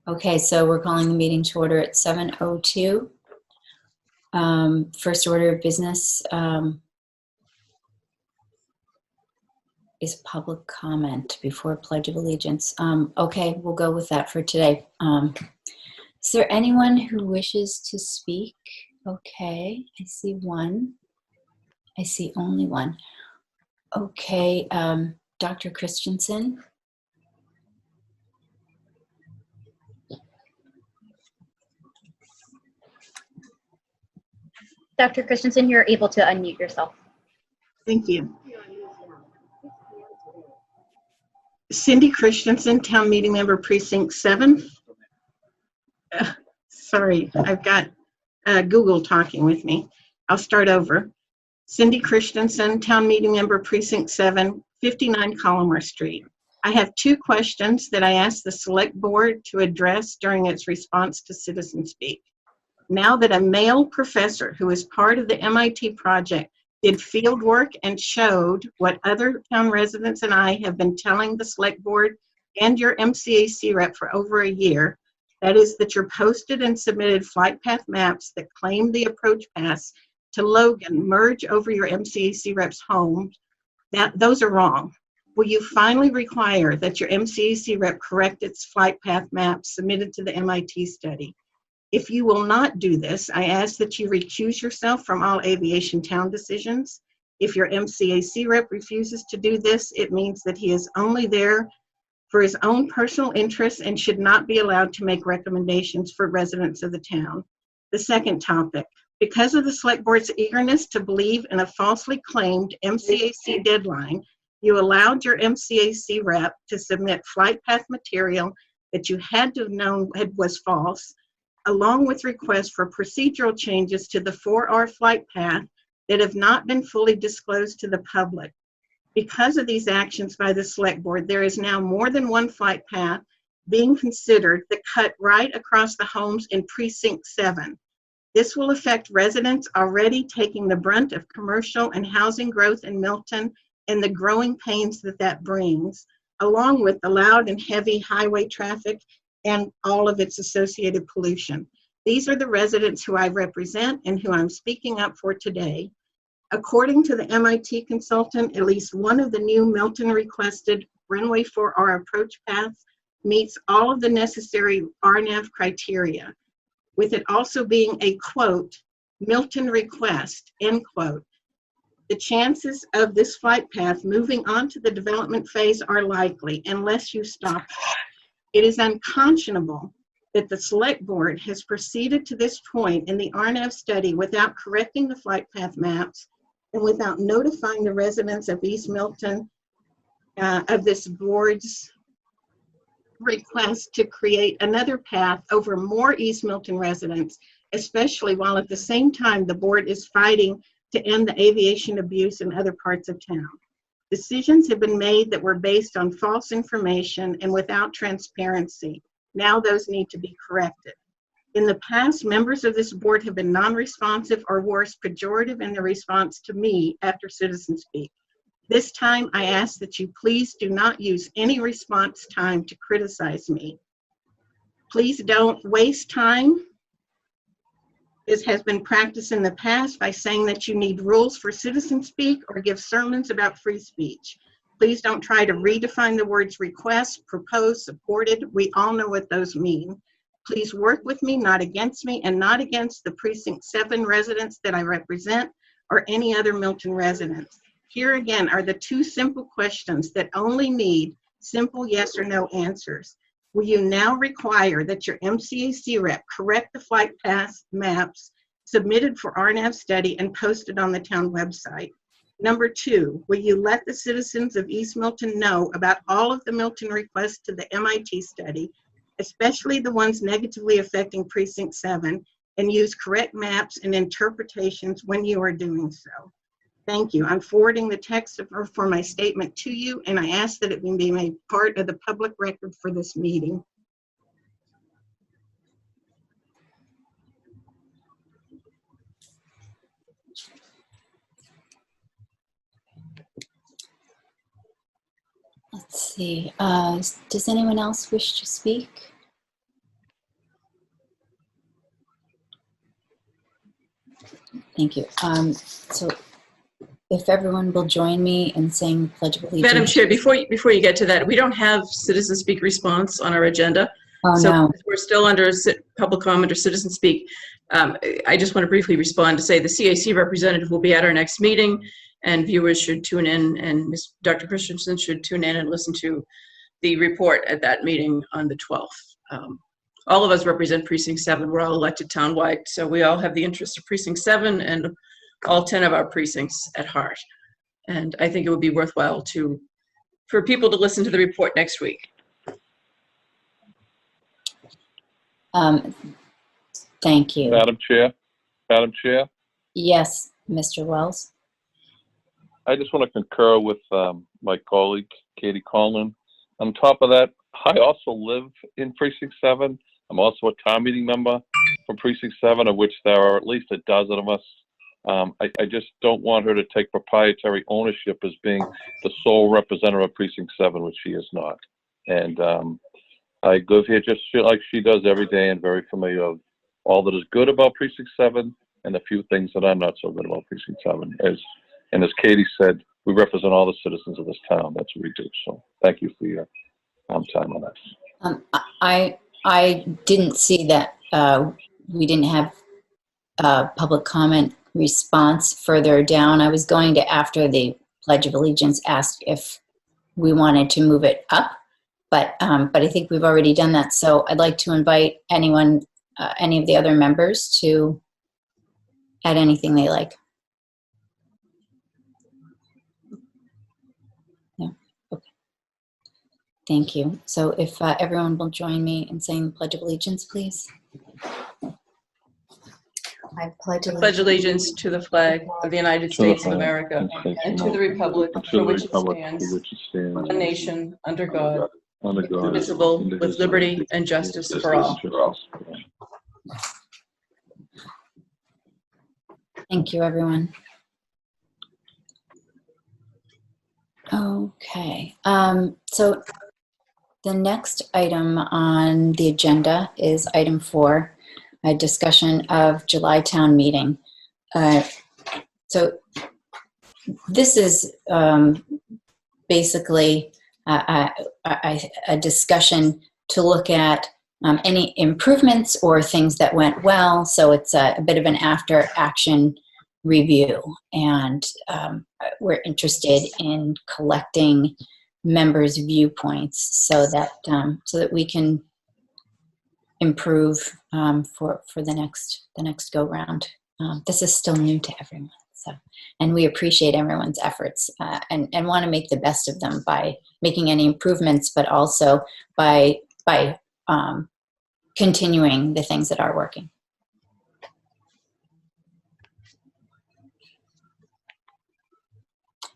Okay, so we're calling the meeting to order at 7:02. First order of business is public comment before Pledge of Allegiance. Okay, we'll go with that for today. Is there anyone who wishes to speak? Okay, I see one. I see only one. Okay, Dr. Christensen. Dr. Christensen, you're able to unmute yourself. Thank you. Cindy Christensen, Town Meeting Member, Precinct 7. Sorry, I've got Google talking with me. I'll start over. Cindy Christensen, Town Meeting Member, Precinct 7, 59 Collimore Street. I have two questions that I asked the Select Board to address during its response to Citizen Speak. Now that a male professor who is part of the MIT project did field work and showed what other town residents and I have been telling the Select Board and your MCAC rep for over a year, that is that your posted and submitted flight path maps that claim the approach paths to Logan merge over your MCAC rep's home, those are wrong. Will you finally require that your MCAC rep correct its flight path maps submitted to the MIT study? If you will not do this, I ask that you recuse yourself from all aviation town decisions. If your MCAC rep refuses to do this, it means that he is only there for his own personal interests and should not be allowed to make recommendations for residents of the town. The second topic, because of the Select Board's eagerness to believe in a falsely claimed MCAC deadline, you allowed your MCAC rep to submit flight path material that you had to have known was false, along with requests for procedural changes to the 4R flight path that have not been fully disclosed to the public. Because of these actions by the Select Board, there is now more than one flight path being considered that cut right across the homes in Precinct 7. This will affect residents already taking the brunt of commercial and housing growth in Milton and the growing pains that brings, along with the loud and heavy highway traffic and all of its associated pollution. These are the residents who I represent and who I'm speaking up for today. According to the MIT consultant, at least one of the new Milton requested runway 4R approach paths meets all of the necessary RNAV criteria, with it also being a, quote, Milton request, end quote. The chances of this flight path moving on to the development phase are likely unless you stop it. It is unconscionable that the Select Board has proceeded to this point in the RNAV study without correcting the flight path maps and without notifying the residents of East Milton of this board's request to create another path over more East Milton residents, especially while at the same time the board is fighting to end the aviation abuse in other parts of town. Decisions have been made that were based on false information and without transparency. Now those need to be corrected. In the past, members of this board have been non-responsive or worse, pejorative in their response to me after Citizen Speak. This time, I ask that you please do not use any response time to criticize me. Please don't waste time. This has been practiced in the past by saying that you need rules for Citizen Speak or give sermons about free speech. Please don't try to redefine the words request, propose, supported. We all know what those mean. Please work with me, not against me, and not against the Precinct 7 residents that I represent or any other Milton residents. Here again are the two simple questions that only need simple yes or no answers. Will you now require that your MCAC rep correct the flight path maps submitted for RNAV study and posted on the town website? Number two, will you let the citizens of East Milton know about all of the Milton requests to the MIT study, especially the ones negatively affecting Precinct 7, and use correct maps and interpretations when you are doing so? Thank you. I'm forwarding the text for my statement to you, and I ask that it be made part of the public record for this meeting. Let's see. Does anyone else wish to speak? Thank you. So if everyone will join me in saying Pledge of Allegiance. Madam Chair, before you get to that, we don't have citizen speak response on our agenda. Oh, So no. we're still under public comment or citizen speak. I just want to briefly respond to say the CAC representative will be at our next meeting, and viewers should tune in, and Dr. Christensen should tune in and listen to the report at that meeting on the 12th. All of us represent Precinct 7. We're all elected townwide, so we all have the interest of Precinct 7 and all 10 of our precincts at heart. And I think it would be worthwhile for people to listen to the report next week. Thank you. Madam Chair, Yes, Mr. Wells. I just want to concur with my colleague, Katie Conlon. On top of that, I also live in Precinct 7. I'm also a town meeting member from Precinct 7, of which there are at least a dozen of us. I just don't want her to take proprietary ownership as being the sole representative of Precinct 7, which she is not. And I live here just like she does every day and very familiar with all that is good about Precinct 7 and the few things that are not so good about Precinct 7. And as Katie said, we represent all the citizens of this town. That's what we do. So thank you for your time on that. I didn't see that we didn't have public comment response further down. I was going to, after the Pledge of Allegiance, ask if we wanted to move it up, but I think we've already done that. So I'd like to invite anyone, any of the other members, to add anything they like. No? Okay. Thank you. So if everyone will join me in saying the Pledge of Allegiance, please. I pledge Allegiance to the flag of the United States of America and to the republic for which it stands, one nation, under God, indivisible, with liberty and justice for all. Thank you, everyone. Okay. So the next item on the agenda is item 4. A discussion of July town meeting. So this is basically a discussion to look at any improvements or things that went well. So it's a bit of an after action review, and we're interested in collecting members' viewpoints so that we can improve for the next go round. This is still new to everyone, and we appreciate everyone's efforts and want to make the best of them by making any improvements, but also by continuing the things that are working.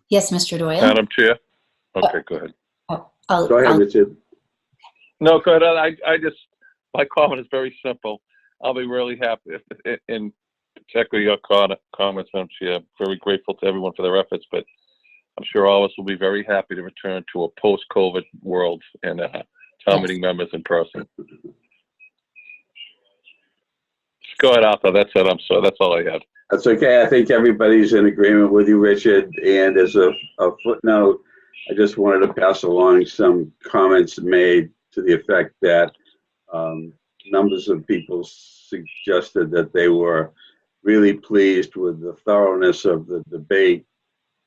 Yes, Mr. Doyle. Madam Chair. Okay, go ahead. Go ahead, Richard. No, go ahead. My comment is very simple. I'll be really happy and to echo your comments, Madam Chair. Very grateful to everyone for their efforts, but I'm sure all of us will be very happy to return to a post-COVID world and town meeting members in person. Go ahead, Arthur. That's it. I'm sorry. That's all I had. That's okay. I think everybody's in agreement with you, Richard. And as a footnote, I just wanted to pass along some comments made to the effect that numbers of people suggested that they were really pleased with the thoroughness of the debate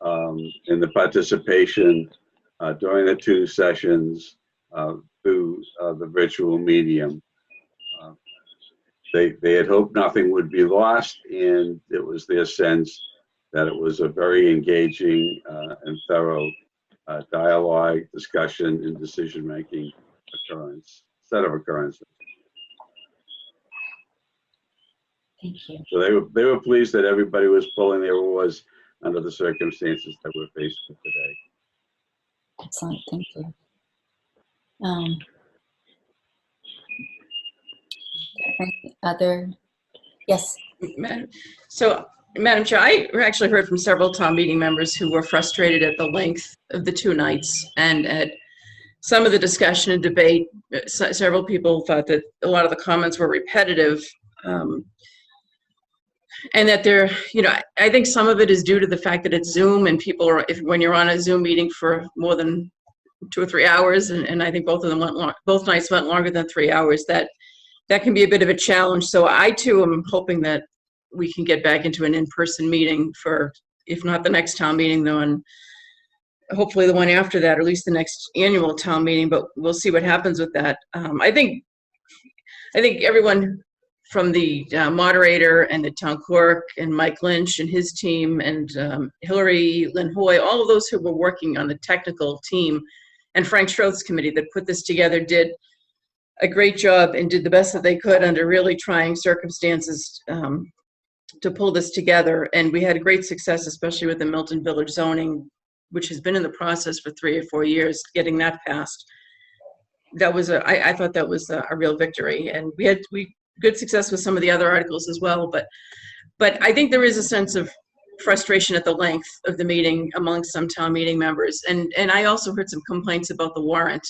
and the participation during the 2 sessions through the virtual medium. They had hoped nothing would be lost, and it was their sense that it was a very engaging and thorough dialogue, discussion, and decision-making set of occurrences. Thank you. So they were pleased that everybody was pulling their oars under the circumstances that we're faced with today. Excellent. Thank you. Any other? Yes. So, Madam Chair, I actually heard from several town meeting members who were frustrated at the length of the 2 nights and at some of the discussion and debate. Several people thought that a lot of the comments were repetitive. and that they're, I think some of it is due to the fact that it's Zoom and people are, when you're on a Zoom meeting for more than 2 or 3 hours, and I think both of them both nights went longer than 3 hours, that can be a bit of a challenge. So I too am hoping that we can get back into an in-person meeting for, if not the next town meeting, though, and hopefully the one after that, or at least the next annual town meeting, but we'll see what happens with that. I think everyone from the moderator and the town clerk and Mike Lynch and his team and Hillary Lynn Hoy, all of those who were working on the technical team, and Frank Schroth's committee that put this together did a great job and did the best that they could under really trying circumstances to pull this together. And we had great success, especially with the Milton Village zoning, which has been in the process for 3 or 4 years, getting that passed. That was I thought that was a real victory. And we had good success with some of the other articles as well. But I think there is a sense of frustration at the length of the meeting among some town meeting members. And I also heard some complaints about the warrant.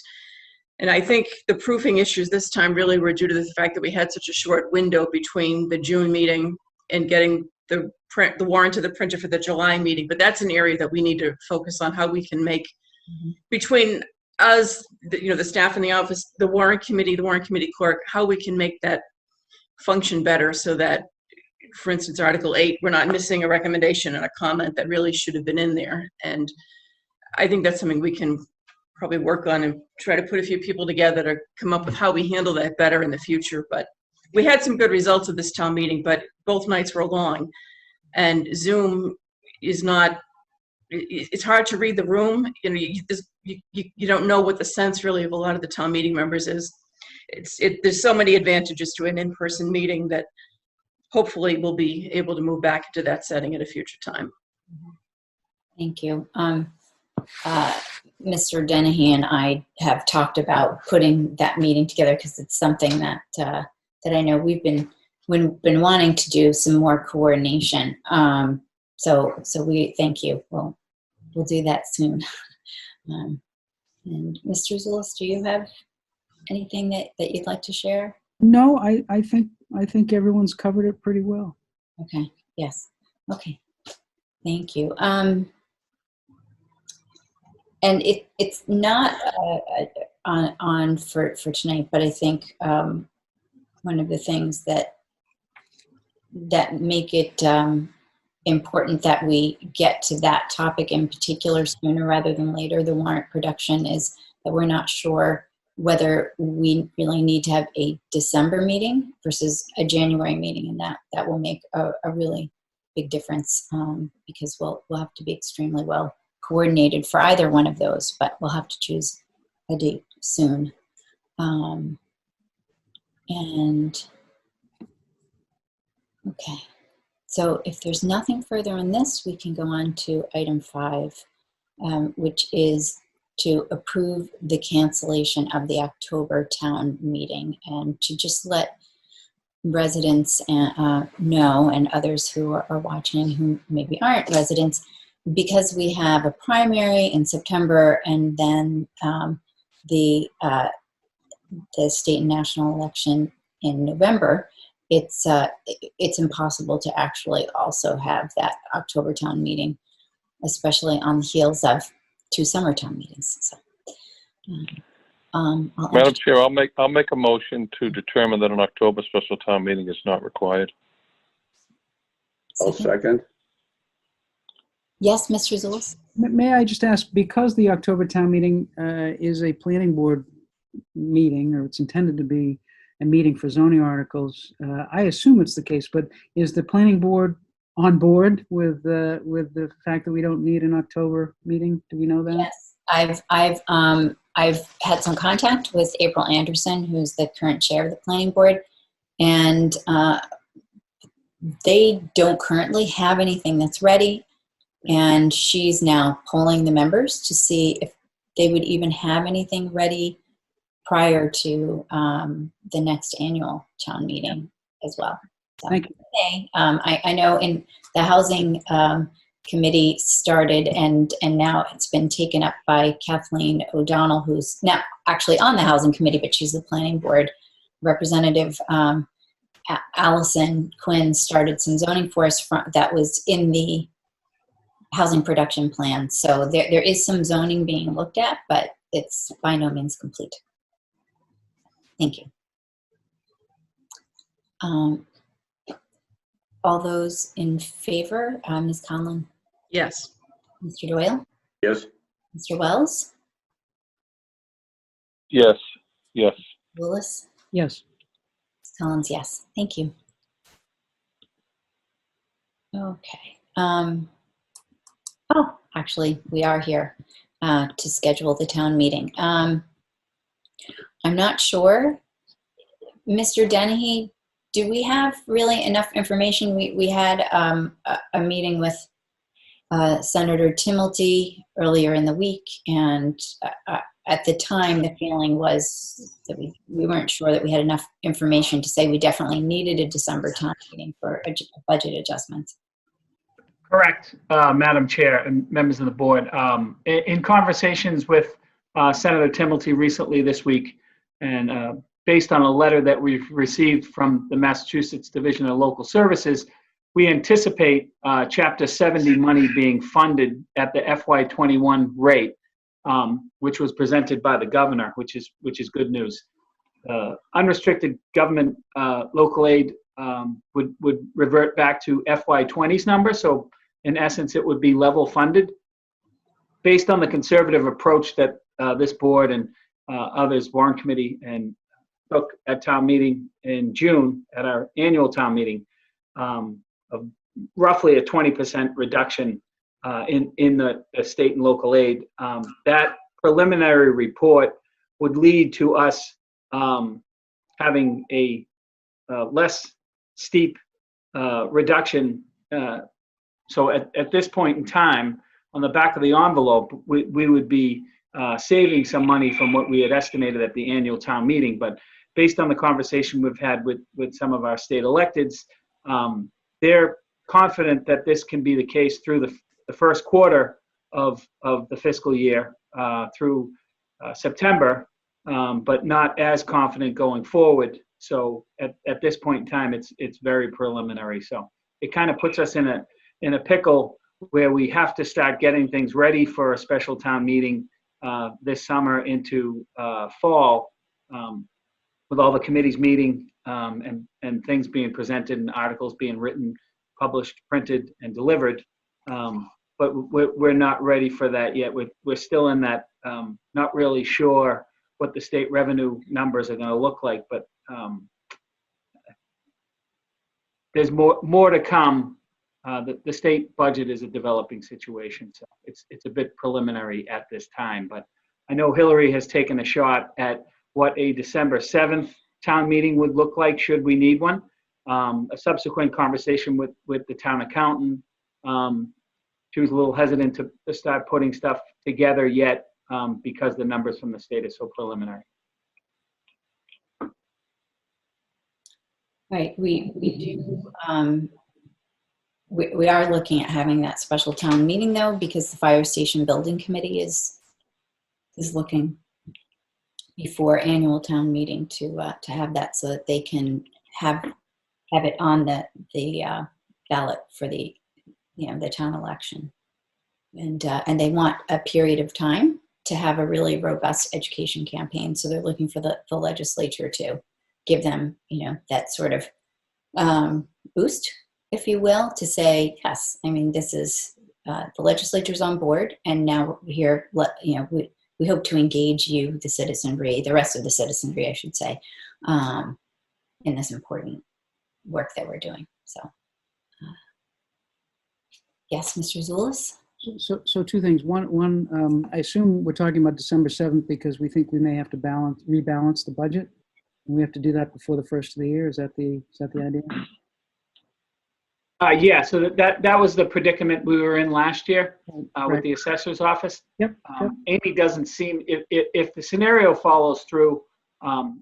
And I think the proofing issues this time really were due to the fact that we had such a short window between the June meeting and getting the warrant to the printer for the July meeting. But that's an area that we need to focus on, how we can make, between us, the staff in the office, the warrant committee clerk, how we can make that function better so that, for instance, Article 8, we're not missing a recommendation and a comment that really should have been in there. And I think that's something we can probably work on and try to put a few people together to come up with how we handle that better in the future. But we had some good results of this town meeting, but both nights were long. And Zoom is not, it's hard to read the room. You don't know what the sense really of a lot of the town meeting members is. There's so many advantages to an in-person meeting that hopefully we'll be able to move back into that setting at a future time. Thank you. Mr. Dennehy and I have talked about putting that meeting together because it's something that I know we've been wanting to do some more coordination. So we thank you. We'll do that soon. And Mr. Zulus, do you have anything that you'd like to share? No, I think everyone's covered it pretty well. Okay. Yes. Okay. Thank you. And it's not on for tonight, but I think one of the things that make it important that we get to that topic in particular sooner rather than later, the warrant production, is that we're not sure whether we really need to have a December meeting versus a January meeting, and that will make a really big difference because we'll have to be extremely well coordinated for either one of those, but we'll have to choose a date soon. And okay, so if there's nothing further on this, we can go on to item 5, which is to approve the cancellation of the October town meeting, and to just let residents know, and others who are watching who maybe aren't residents, because we have a primary in September and then the state and national election in November, it's impossible to actually also have that October town meeting, especially on the heels of 2 summer town meetings. So, Madam Chair, I'll make a motion to determine that an October special town meeting is not required. I'll second. Yes, Mr. Zulus? May I just ask, because the October town meeting is a planning board meeting, or it's intended to be a meeting for zoning articles, I assume it's the case, but is the planning board on board with the fact that we don't need an October meeting? Do we know that? Yes, I've had some contact with April Anderson, who's the current chair of the planning board, and they don't currently have anything that's ready. And she's now polling the members to see if they would even have anything ready prior to the next annual town meeting as well. So, Thank you. I know in the housing committee started, and now it's been taken up by Kathleen O'Donnell, who's now actually on the housing committee, but she's the planning board representative. Allison Quinn started some zoning for us that was in the housing production plan. So there is some zoning being looked at, but it's by no means complete. Thank you. All those in favor, Ms. Conlon, Yes. Mr. Doyle, Yes. Mr. Wells, Yes, yes. Willis, Yes. Ms. Collins, yes. Thank you. Okay. Oh, actually, we are here to schedule the town meeting. I'm not sure. Mr. Dennehy, do we have really enough information? We had a meeting with Senator Timilty earlier in the week, and at the time, the feeling was that we weren't sure that we had enough information to say we definitely needed a December town meeting for budget adjustments. Correct, Madam Chair and members of the board. In conversations with Senator Timilty recently this week, and based on a letter that we've received from the Massachusetts Division of Local Services, we anticipate Chapter 70 money being funded at the FY21 rate, which was presented by the governor, which is good news. Unrestricted government local aid would revert back to FY20's number. So in essence, it would be level funded. Based on the conservative approach that this board and others, warrant committee, and took at town meeting in June at our annual town meeting, of roughly a 20% reduction in the state and local aid. That preliminary report would lead to us having a less steep reduction. So at this point in time, on the back of the envelope, we would be saving some money from what we had estimated at the annual town meeting. But based on the conversation we've had with some of our state electeds, they're confident that this can be the case through the first quarter of the fiscal year through September, but not as confident going forward. So at this point in time, it's very preliminary. So it kind of puts us in a pickle where we have to start getting things ready for a special town meeting this summer into fall, with all the committees meeting and things being presented and articles being written, published, printed, and delivered. But we're not ready for that yet. We're still in that, not really sure what the state revenue numbers are going to look like, but there's more to come. The state budget is a developing situation, so it's a bit preliminary at this time. But I know Hillary has taken a shot at what a December 7th town meeting would look like should we need one. A subsequent conversation with the town accountant, she was a little hesitant to start putting stuff together yet because the numbers from the state are so preliminary. Right, we do. We are looking at having that special town meeting though, because the fire station building committee is looking before annual town meeting to have that so that they can have it on the ballot for the town election, and they want a period of time to have a really robust education campaign. So they're looking for the legislature to give them that sort of boost, if you will, to say yes. I mean, this is the legislature's on board, and now here, we hope to engage you, the citizenry, the rest of the citizenry, I should say, in this important work that we're doing. So, yes, Mr. Zulus? So two things. One, I assume we're talking about December 7th because we think we may have to rebalance the budget. And we have to do that before the first of the year. Is that the idea? Yeah, so that was the predicament we were in last year with the assessor's office. Yep. Amy doesn't seem, if the scenario follows through,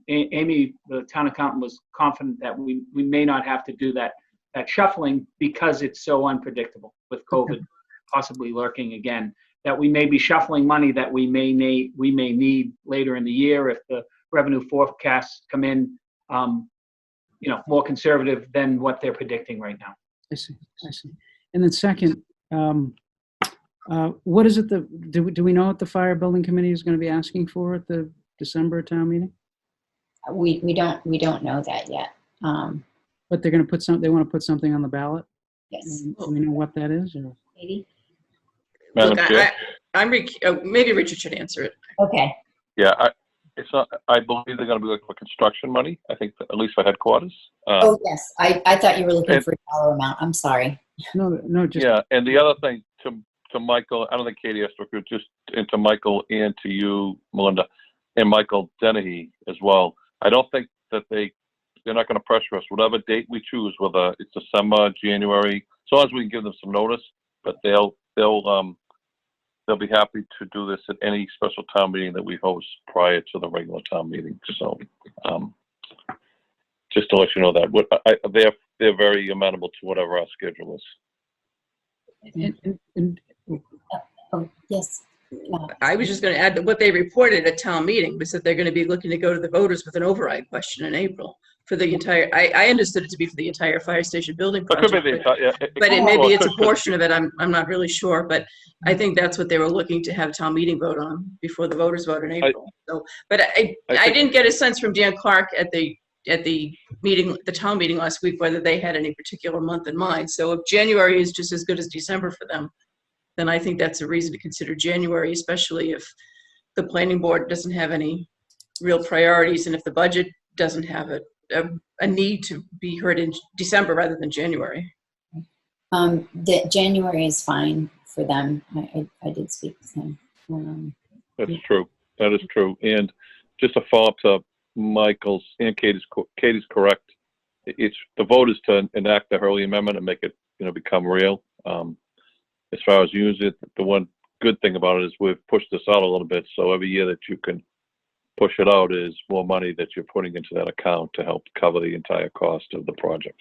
Amy, the town accountant, was confident that we may not have to do that shuffling because it's so unpredictable with COVID possibly lurking again, that we may be shuffling money that we may need later in the year if the revenue forecasts come in more conservative than what they're predicting right now. I see. And then second, what is it that, do we know what the fire building committee is going to be asking for at the December town meeting? We don't know that yet. But they're going to they want to put something on the ballot? Yes. Do we know what that is? Or? Katie? Madam Look, Chair? maybe Richard should answer it. Okay. Yeah, I believe they're gonna be looking for construction money, I think, at least for headquarters. Oh, yes. I thought you were looking and- for a dollar amount. I'm sorry. No, just, Yeah, and the other thing, to Michael, I don't think Katie has to recruit, just into Michael and to you, Melinda, and Michael Dennehy as well. I don't think that they're not gonna pressure us, whatever date we choose, whether it's December, January, as long as we can give them some notice, but they'll be happy to do this at any special town meeting that we host prior to the regular town meeting. So, just to let you know that they're very amenable to whatever our schedule is. and Oh, yes. I was just going to add that what they reported at town meeting was that they're going to be looking to go to the voters with an override question in April for the entire, I understood it to be for the entire fire station building It could be project. the entire, yeah. But well, maybe it's a could be. portion of it, I'm not really sure, but I think that's what they were looking to have town meeting vote on before the voters vote in April. So, but I think- didn't get a sense from Dan Clark at the meeting, the town meeting last week, whether they had any particular month in mind. So if January is just as good as December for them, then I think that's a reason to consider January, especially if the planning board doesn't have any real priorities and if the budget doesn't have a need to be heard in December rather than January. The January is fine for them. I did speak with him. That's true. That is true. And just a follow-up to Michael's and Katie's correct. It's the vote is to enact the Hurley Amendment and make it, become real. As far as using it, the one good thing about it is we've pushed this out a little bit. So every year that you can push it out is more money that you're putting into that account to help cover the entire cost of the project.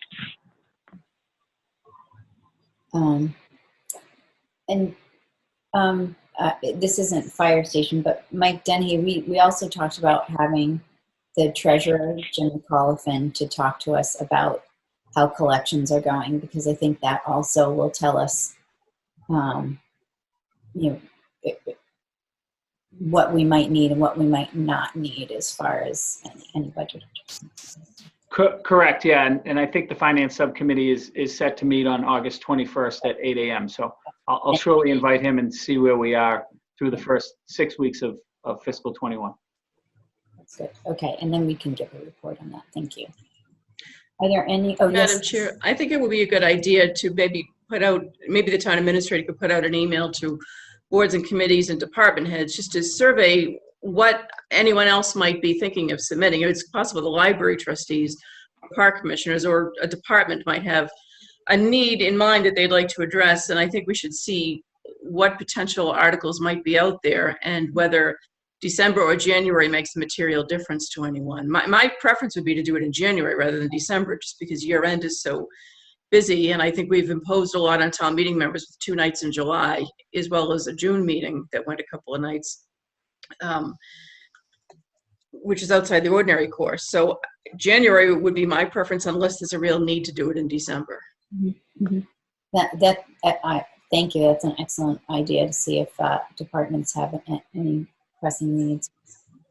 This isn't fire station, but Mike Dennehy, we also talked about having the treasurer, Jim Collifin, to talk to us about how collections are going, because I think that also will tell us, what we might need and what we might not need as far as any budget adjustments. Correct, yeah, and I think the finance subcommittee is set to meet on August 21st at 8 a.m. So I'll surely invite him and see where we are through the first 6 weeks of fiscal 21. That's good. Okay, and then we can give a report on that. Thank you. Are there any? Oh, Madam yes. Chair, I think it would be a good idea to maybe the town administrator could put out an email to boards and committees and department heads just to survey what anyone else might be thinking of submitting. It's possible the library trustees, park commissioners, or a department might have a need in mind that they'd like to address, and I think we should see what potential articles might be out there and whether December or January makes a material difference to anyone. My preference would be to do it in January rather than December, just because year end is so busy, and I think we've imposed a lot on town meeting members with 2 nights in July, as well as a June meeting that went a couple of nights, which is outside the ordinary course. So January would be my preference unless there's a real need to do it in December. Mm-hmm. Thank you. That's an excellent idea to see if departments have any pressing needs.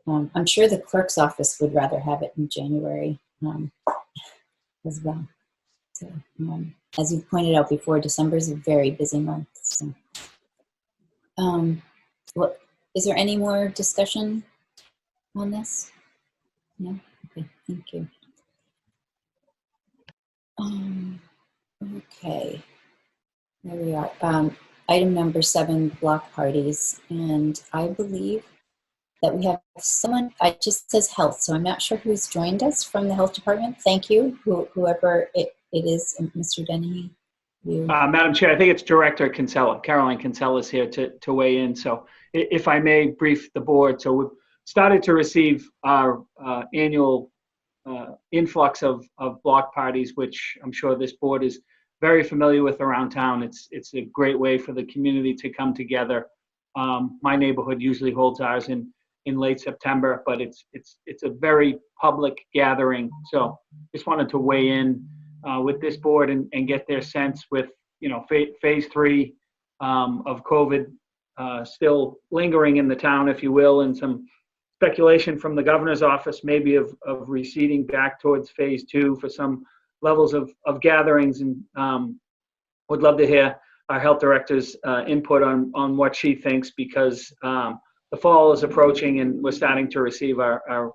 I'm sure the clerk's office would rather have it in January as well. So, as you pointed out before, December is a very busy month. So. Is there any more discussion on this? No? Okay, thank you. Okay, there we are. Item number 7, block parties. And I believe that we have someone, it just says health, so I'm not sure who's joined us from the health department. Thank you, whoever it is, Mr. Denny. Madam Chair, I think it's Director Kinsella. Caroline Kinsella is here to weigh in. So if I may brief the board. So we've started to receive our annual influx of block parties, which I'm sure this board is very familiar with around town. It's a great way for the community to come together. My neighborhood usually holds ours in in late September, but it's a very public gathering. So just wanted to weigh in with this board and get their sense with, phase 3 of COVID still lingering in the town, if you will, and some speculation from the governor's office maybe of receding back towards phase 2 for some levels of gatherings. And would love to hear our health director's input on what she thinks, because the fall is approaching and we're starting to receive our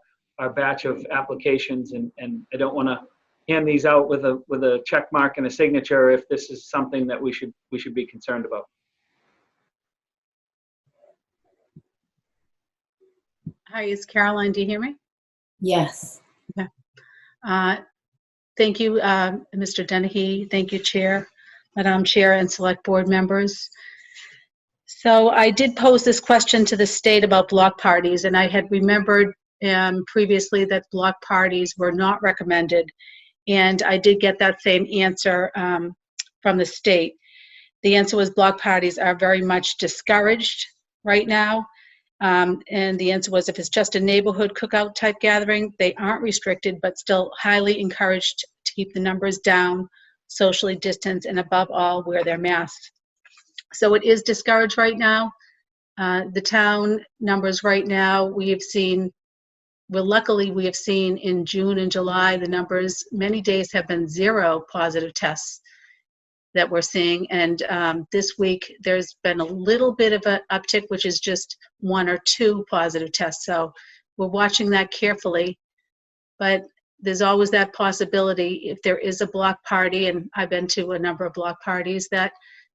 batch of applications, and I don't want to hand these out with a check mark and a signature if this is something that we should be concerned about. Hi, it's Caroline. Do you hear me? Yes. Thank you, Mr. Dennehy. Thank you, Chair, Madam Chair, and select board members. So I did pose this question to the state about block parties, and I had remembered previously that block parties were not recommended, and I did get that same answer from the state. The answer was block parties are very much discouraged right now. And the answer was if it's just a neighborhood cookout type gathering, they aren't restricted, but still highly encouraged to keep the numbers down, socially distanced, and above all, wear their masks. So it is discouraged right now. The town numbers right now, luckily we have seen in June and July, the numbers, many days have been 0 positive tests that we're seeing. And this week, there's been a little bit of an uptick, which is just 1 or 2 positive tests. So we're watching that carefully. But there's always that possibility if there is a block party, and I've been to a number of block parties, that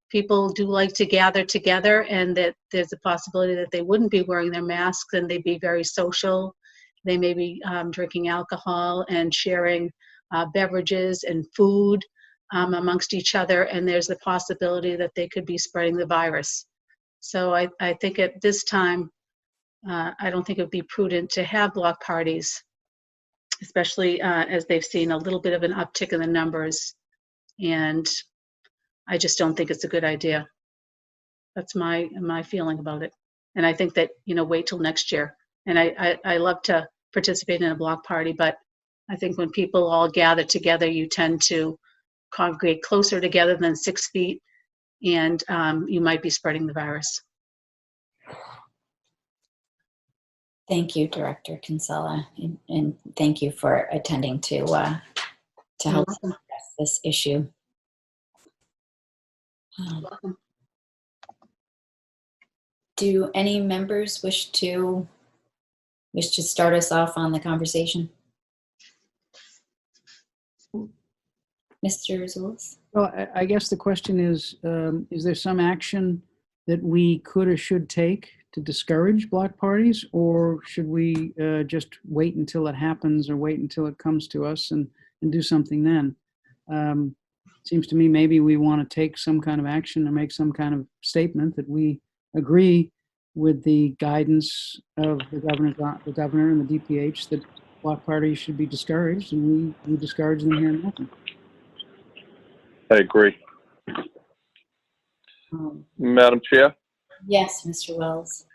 people do like to gather together, and that there's a possibility that they wouldn't be wearing their masks and they'd be very social. They may be drinking alcohol and sharing beverages and food amongst each other, and there's the possibility that they could be spreading the virus. So I think at this time, I don't think it would be prudent to have block parties, especially as they've seen a little bit of an uptick in the numbers, and I just don't think it's a good idea. That's my feeling about it. And I think that, wait till next year. And I love to participate in a block party, but I think when people all gather together, you tend to congregate closer together than 6 feet, and you might be spreading the virus. Thank you, Director Kinsella, and thank you for attending to help address this issue. Do any members wish to start us off on the conversation? Mr. Zulus? Well, I guess the question is there some action that we could or should take to discourage block parties, or should we just wait until it happens or wait until it comes to us and do something then? Seems to me maybe we want to take some kind of action or make some kind of statement that we agree with the guidance of the governor and the DPH that block parties should be discouraged, and we discourage them here in Milton. I agree. Madam Chair, Yes, Mr. Wells.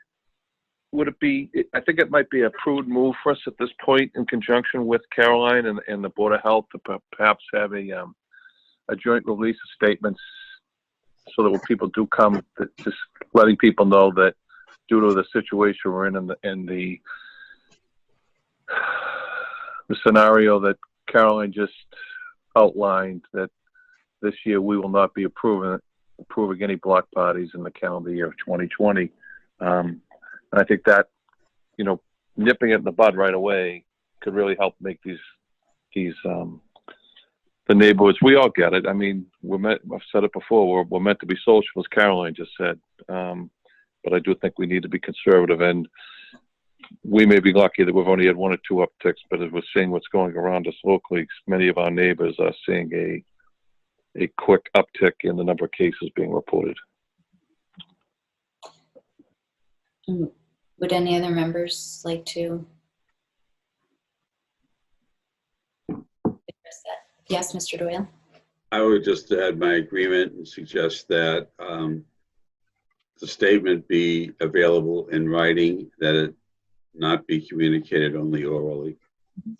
would it be, I think it might be a prudent move for us at this point in conjunction with Caroline and the Board of Health to perhaps have a joint release of statements so that when people do come, just letting people know that due to the situation we're in and the scenario that Caroline just outlined, that this year we will not be approving any block parties in the calendar year of 2020. And I think that, nipping it in the bud right away could really help make these the neighborhoods. We all get it. I mean, I've said it before, we're meant to be social, as Caroline just said. But I do think we need to be conservative, and we may be lucky that we've only had 1 or 2 upticks, but as we're seeing what's going around us locally, many of our neighbors are seeing a quick uptick in the number of cases being reported. Would any other members like to address that? Yes, Mr. Doyle. I would just add my agreement and suggest that the statement be available in writing, that it not be communicated only orally.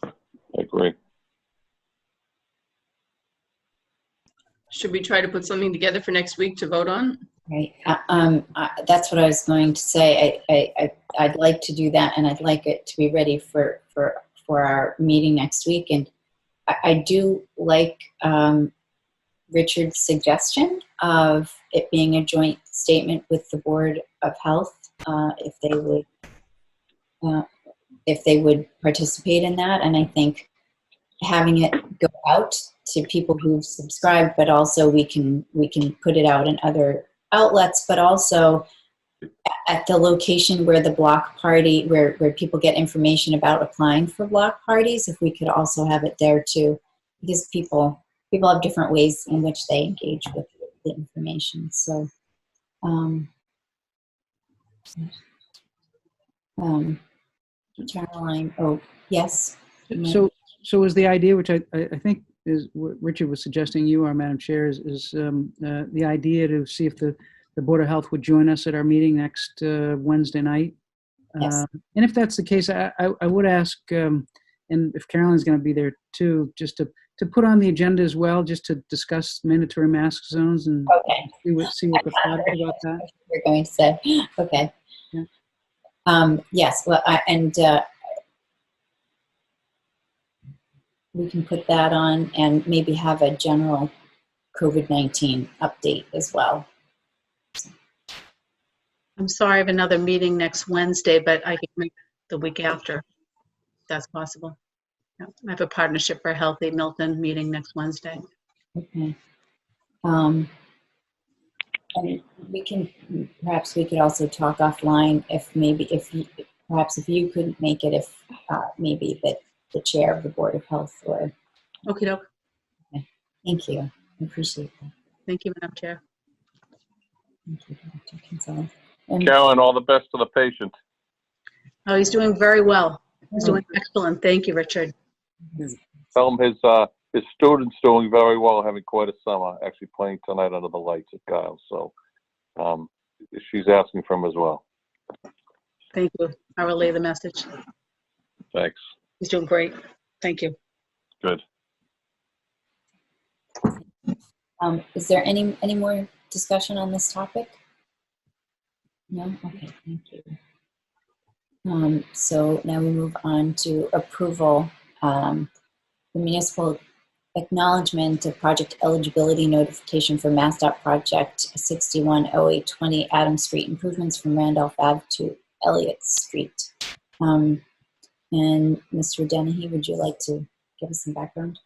I agree. Should we try to put something together for next week to vote on? Right. That's what I was going to say. I'd like to do that, and I'd like it to be ready for our meeting next week. And I do like Richard's suggestion of it being a joint statement with the Board of Health, if they would participate in that. And I think having it go out to people who've subscribed, but also we can put it out in other outlets, but also at the location where the block party, where people get information about applying for block parties, if we could also have it there too, because people have different ways in which they engage with the information. So, Caroline, oh, yes. So is the idea, which I think is what Richard was suggesting, you are, Madam Chair, is the idea to see if the Board of Health would join us at our meeting next Wednesday night. Yes. And if that's the case, I would ask, and if Carolyn's going to be there too, just to put on the agenda as well, just to discuss mandatory mask zones and Okay. see what the thought is about that. You're going to say, okay. Yeah. Yes. Well, we can put that on and maybe have a general COVID-19 update as well. I'm sorry, I have another meeting next Wednesday, but I can make the week after, if that's possible. Yeah, I have a Partnership for Healthy Milton meeting next Wednesday. Okay. And perhaps we could also talk offline if you couldn't make it, if maybe the chair of the Board of Health or. Okie doke. Okay. Thank you. I appreciate that. Thank you, Madam Chair. Thank you, Dr. Kinsella. And Carolyn, all the best to the patient. Oh, he's doing very well. He's doing excellent. Thank you, Richard. Tell him his student's doing very well, having quite a summer, actually playing tonight under the lights at Giles. So she's asking for him as well. Thank you. I relay the message. Thanks. He's doing great. Thank you. Good. is there any more discussion on this topic? No? Okay, thank you. So now we move on to approval. The municipal acknowledgement of project eligibility notification for MassDOT project 610820 Adams Street improvements from Randolph Ave to Elliott Street. And Mr. Dennehy, would you like to give us some background?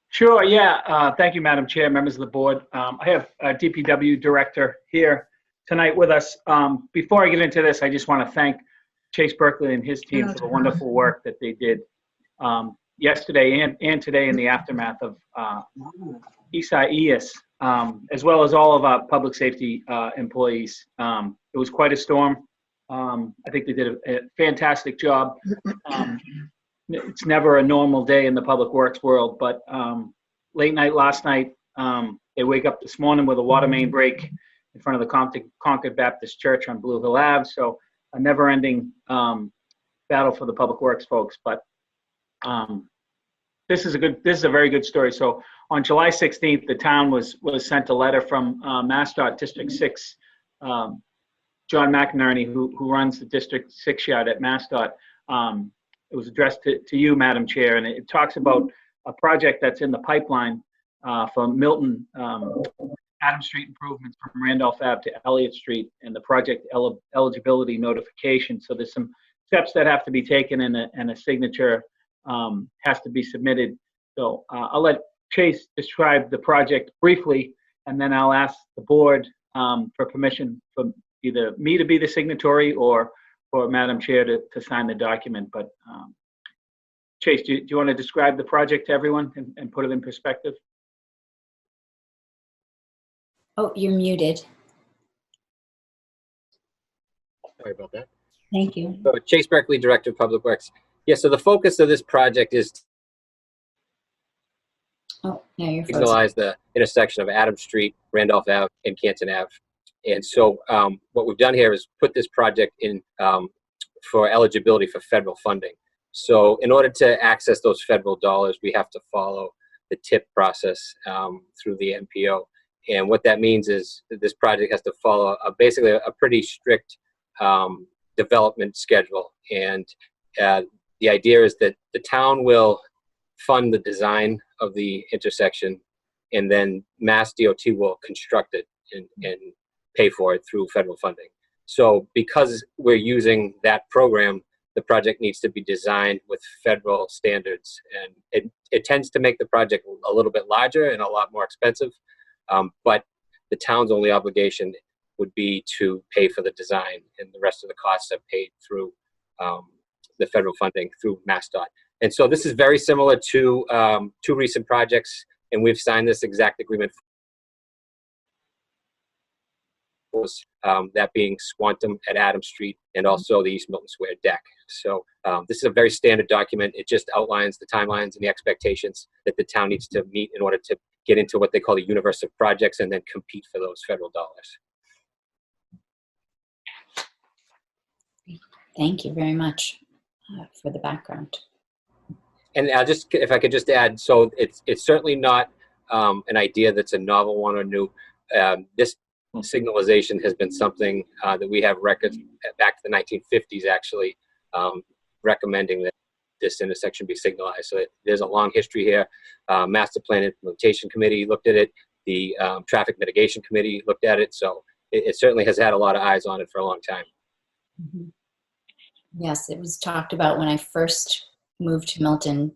Sure, yeah. Thank you, Madam Chair, members of the board. I have a DPW director here tonight with us. Before I get into this, I just want to thank Chase Berkeley and his team for the wonderful work that they did yesterday and today in the aftermath of Isaias, as well as all of our public safety employees. It was quite a storm. I think they did a fantastic job. It's never a normal day in the public works world, but late night last night, they wake up this morning with a water main break in front of the Concord Baptist Church on Blue Hill Ave. So a never-ending battle for the public works folks. But this is a very good story. So on July 16th, the town was sent a letter from MassDOT District 6, John McInerney, who runs the District 6 yard at MassDOT. It was addressed to you, Madam Chair, and it talks about a project that's in the pipeline for Milton, Adams Street improvements from Randolph Ave to Elliott Street, and the project eligibility notification. So there's some steps that have to be taken, and a signature has to be submitted. So I'll let Chase describe the project briefly, and then I'll ask the board for permission from either me to be the signatory or for Madam Chair to sign the document. But Chase, do you want to describe the project to everyone and put it in perspective? Oh, you're muted. Sorry about that. Thank you. So Chase Berkeley, Director of Public Works. Yeah, so the focus of this project is to Oh, yeah, you're frozen. signalize the intersection of Adams Street, Randolph Ave, and Canton Ave. And so what we've done here is put this project in for eligibility for federal funding. So in order to access those federal dollars, we have to follow the TIP process through the NPO. And what that means is that this project has to follow basically a pretty strict development schedule. And the idea is that the town will fund the design of the intersection, and then Mass DOT will construct it and pay for it through federal funding. So because we're using that program, the project needs to be designed with federal standards, and it tends to make the project a little bit larger and a lot more expensive, but the town's only obligation would be to pay for the design, and the rest of the costs are paid through the federal funding through MassDOT. And so this is very similar to two recent projects, and we've signed this exact agreement. That being Squantum at Adams Street and also the East Milton Square deck. So this is a very standard document. It just outlines the timelines and the expectations that the town needs to meet in order to get into what they call the universe of projects and then compete for those federal dollars. Thank you very much for the background. And I'll just, if I could just add, so it's certainly not an idea that's a novel one or new. This signalization has been something that we have records back to the 1950s, actually, recommending that this intersection be signalized. So there's a long history here. Master Plan Implementation Committee looked at it. The Traffic Mitigation Committee looked at it. So it certainly has had a lot of eyes on it for a long time. Mm-hmm. Yes, it was talked about when I first moved to Milton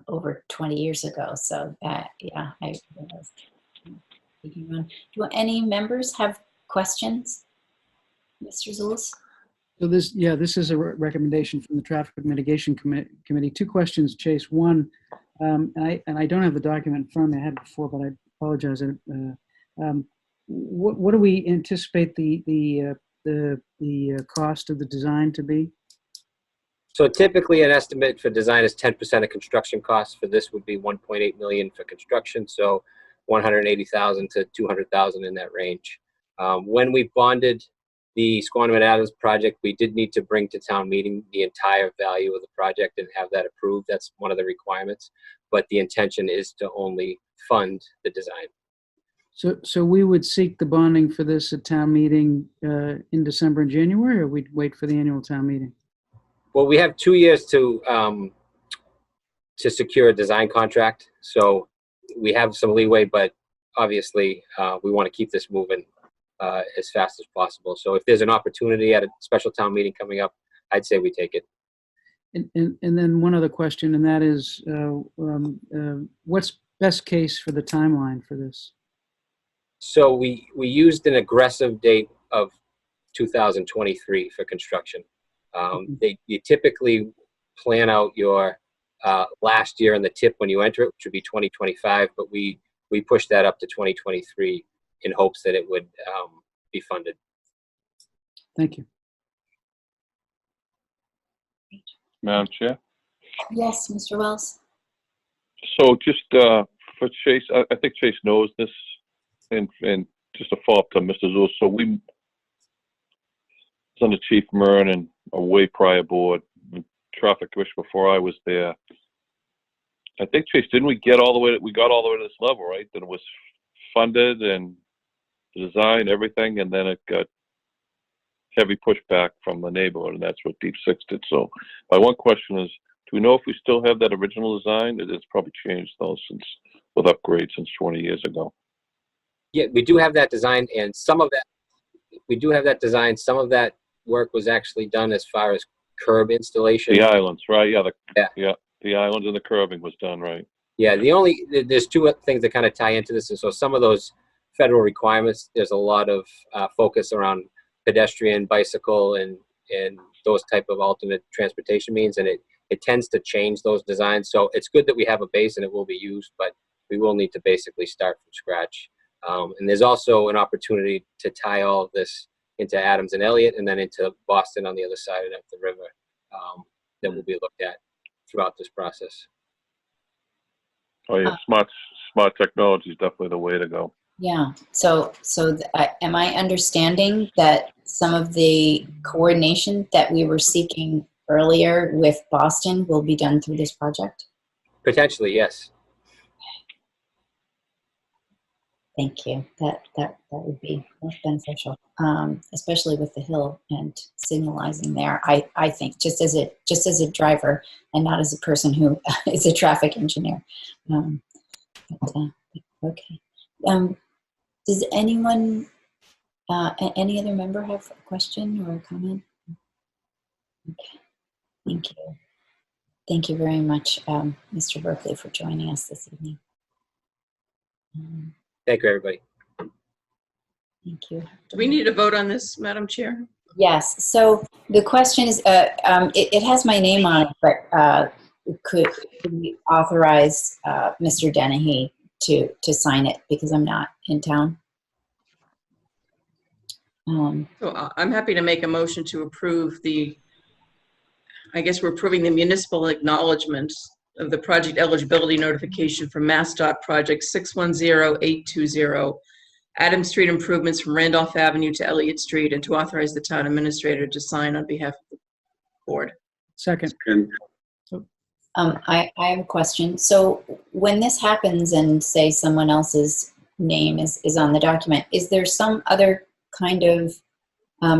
over 20 years ago. So yeah, I was thinking around. Do any members have questions, Mr. Zulus? So this is a recommendation from the Traffic Mitigation Committee. Two questions, Chase. One, and I don't have the document in front of me. I had it before, but I apologize. What do we anticipate the cost of the design to be? So typically an estimate for design is 10% of construction costs. For this would be 1.8 million for construction. So 180,000 to 200,000 in that range. When we bonded the Squantum and Adams project, we did need to bring to town meeting the entire value of the project and have that approved. That's one of the requirements. But the intention is to only fund the design. So we would seek the bonding for this at town meeting in December and January, or we'd wait for the annual town meeting? Well, we have 2 years to secure a design contract. So we have some leeway, but obviously we want to keep this moving as fast as possible. So if there's an opportunity at a special town meeting coming up, I'd say we take it. And then one other question, and that is, what's best case for the timeline for this? So we used an aggressive date of 2023 for construction. You typically plan out your last year in the TIP when you enter it, which would be 2025, but we pushed that up to 2023 in hopes that it would be funded. Thank you. Madam Chair? Yes, Mr. Wells? So just for Chase, I think Chase knows this, and just a follow-up to Mr. Zulus. So we was under Chief Murn and a way prior board, traffic commission before I was there. I think, Chase, didn't we get all the way to this level, right? That it was funded and the design, everything, and then it got heavy pushback from the neighborhood, and that's what Deep Six did. So my one question is, do we know if we still have that original design? It's probably changed though with upgrades since 20 years ago. Yeah, we do have that design, and some of that work was actually done as far as curb installation. The islands, right? Yeah. The islands and the curbing was done, right? Yeah, there's two things that kind of tie into this. And so some of those federal requirements, there's a lot of focus around pedestrian, bicycle, and those type of alternate transportation means, and it tends to change those designs. So it's good that we have a base and it will be used, but we will need to basically start from scratch. And there's also an opportunity to tie all of this into Adams and Elliott and then into Boston on the other side of the river that will be looked at throughout this process. Oh yeah, smart technology is definitely the way to go. Yeah. So am I understanding that some of the coordination that we were seeking earlier with Boston will be done through this project? Potentially, yes. Thank you. That would be most beneficial, especially with the hill and signalizing there. I think just as a driver and not as a person who is a traffic engineer. Okay. Does anyone, any other member have a question or a comment? Okay. Thank you. Thank you very much, Mr. Berkeley, for joining us this evening. Thank you, everybody. Thank you. Do we need a vote on this, Madam Chair? Yes. So the question is, it has my name on it, but could we authorize Mr. Dennehy to sign it because I'm not in town? So I'm happy to make a motion to approve I guess we're approving the municipal acknowledgement of the project eligibility notification for MassDOT project 610820, Adams Street improvements from Randolph Avenue to Elliott Street, and to authorize the town administrator to sign on behalf of the board. Second. I have a question. So when this happens and say someone else's name is on the document, is there some other kind of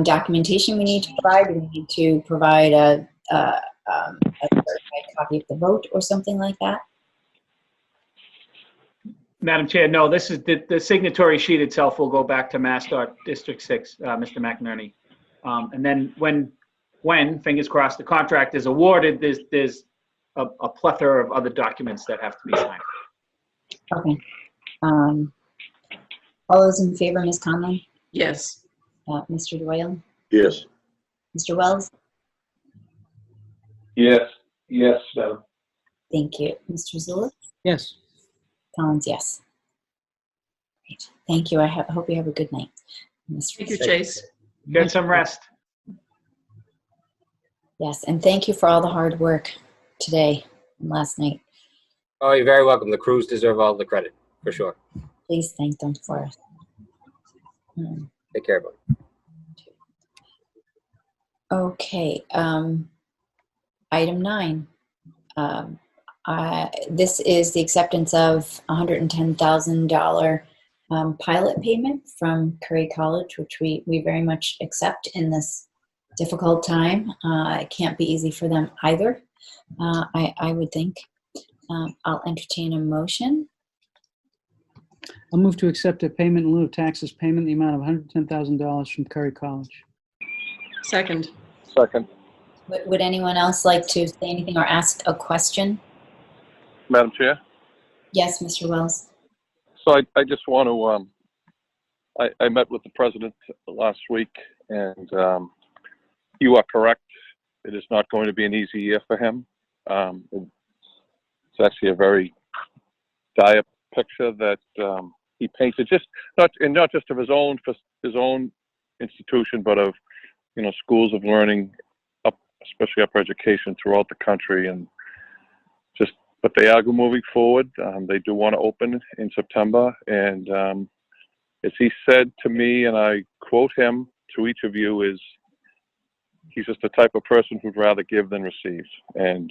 documentation we need to provide? Do we need to provide a certified copy of the vote or something like that? Madam Chair, no, this is the signatory sheet itself will go back to MassDOT District 6, Mr. McInerney. And then when, fingers crossed, the contract is awarded, there's a plethora of other documents that have to be signed. Okay. All those in favor, Ms. Conlon? Yes. Mr. Doyle? Yes. Mr. Wells? Yes. Yes, Madam. Thank you. Mr. Zullo? Yes. Collins, yes. Great. Thank you. I hope you have a good night. Thank you, Chase. Get some rest. Yes, and thank you for all the hard work today and last night. Oh, you're very welcome. The crews deserve all the credit, for sure. Please thank them for it. Take care, everybody. Okay. Item 9. This is the acceptance of $110,000 pilot payment from Curry College, which we very much accept in this difficult time. It can't be easy for them either, I would think. I'll entertain a motion. I'll move to accept a payment in lieu of taxes payment in the amount of $110,000 from Curry College. Second. Second. Would anyone else like to say anything or ask a question? Madam Chair? Yes, Mr. Wells. So I just want to, I met with the president last week, and you are correct. It is not going to be an easy year for him. It's actually a very dire picture that he painted, not just of his own institution, but of schools of learning, especially upper education throughout the country, and but they are moving forward. They do want to open in September, and as he said to me, and I quote him to each of you, is he's just the type of person who'd rather give than receive. And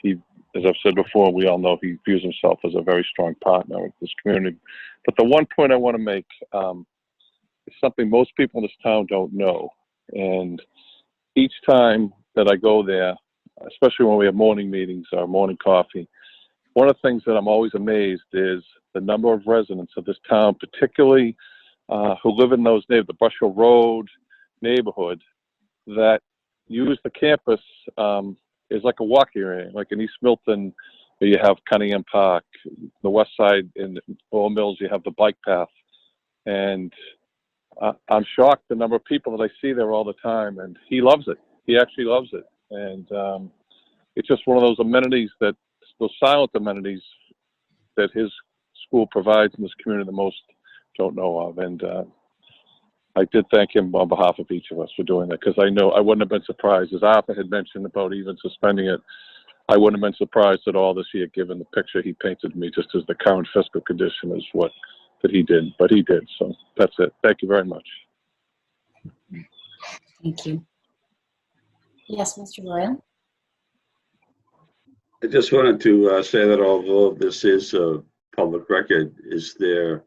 he, as I've said before, we all know he views himself as a very strong partner with this community. But the one point I want to make is something most people in this town don't know. And each time that I go there, especially when we have morning meetings or morning coffee, one of the things that I'm always amazed is the number of residents of this town, particularly who live in the Brush Hill Road neighborhood, that use the campus is like a walking area, like in East Milton, where you have Cunningham Park, the west side in Oil Mills, you have the bike path. And I'm shocked the number of people that I see there all the time, and he loves it. He actually loves it. And it's just one of those amenities, those silent amenities that his school provides in this community that most don't know of. And I did thank him on behalf of each of us for doing that, because I know I wouldn't have been surprised, as Arthur had mentioned about even suspending it, I wouldn't have been surprised at all this year, given the picture he painted me, just as the current fiscal condition is that he did. But he did, so that's it. Thank you very much. Thank you. Yes, Mr. Royal? I just wanted to say that although this is a public record, is there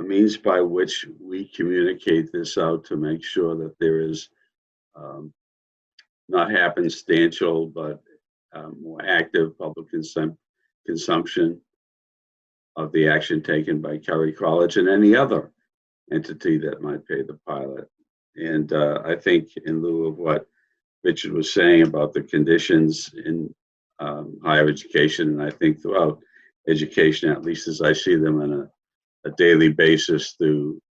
a means by which we communicate this out to make sure that there is not happenstantial, but more active public consumption of the action taken by Kerry College and any other entity that might pay the pilot? And I think in lieu of what Richard was saying about the conditions in higher education, and I think throughout education, at least as I see them on a daily basis through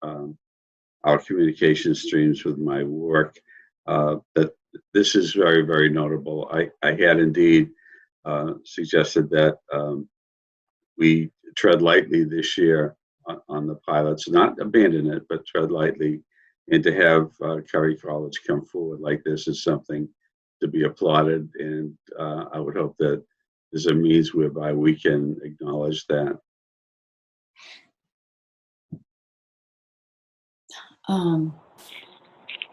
our communication streams with my work, that this is very, very notable. I had indeed suggested that we tread lightly this year on the pilots, not abandon it, but tread lightly, and to have Kerry College come forward like this is something to be applauded, and I would hope that there's a means whereby we can acknowledge that.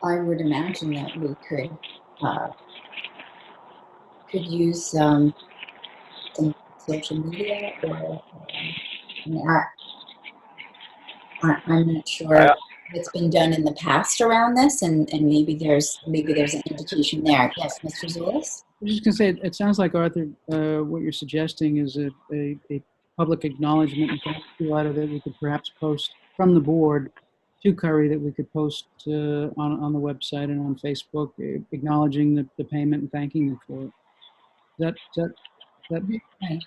I would imagine that we could use some social media, or I'm not sure what's been done in the past around this, and maybe there's an indication there. Yes, Mr. Zulus? I was just going to say, it sounds like, Arthur, what you're suggesting is a public acknowledgement and thank you letter that we could perhaps post from the board to Curry, that we could post on the website and on Facebook, acknowledging the payment and thanking them for it. That Right.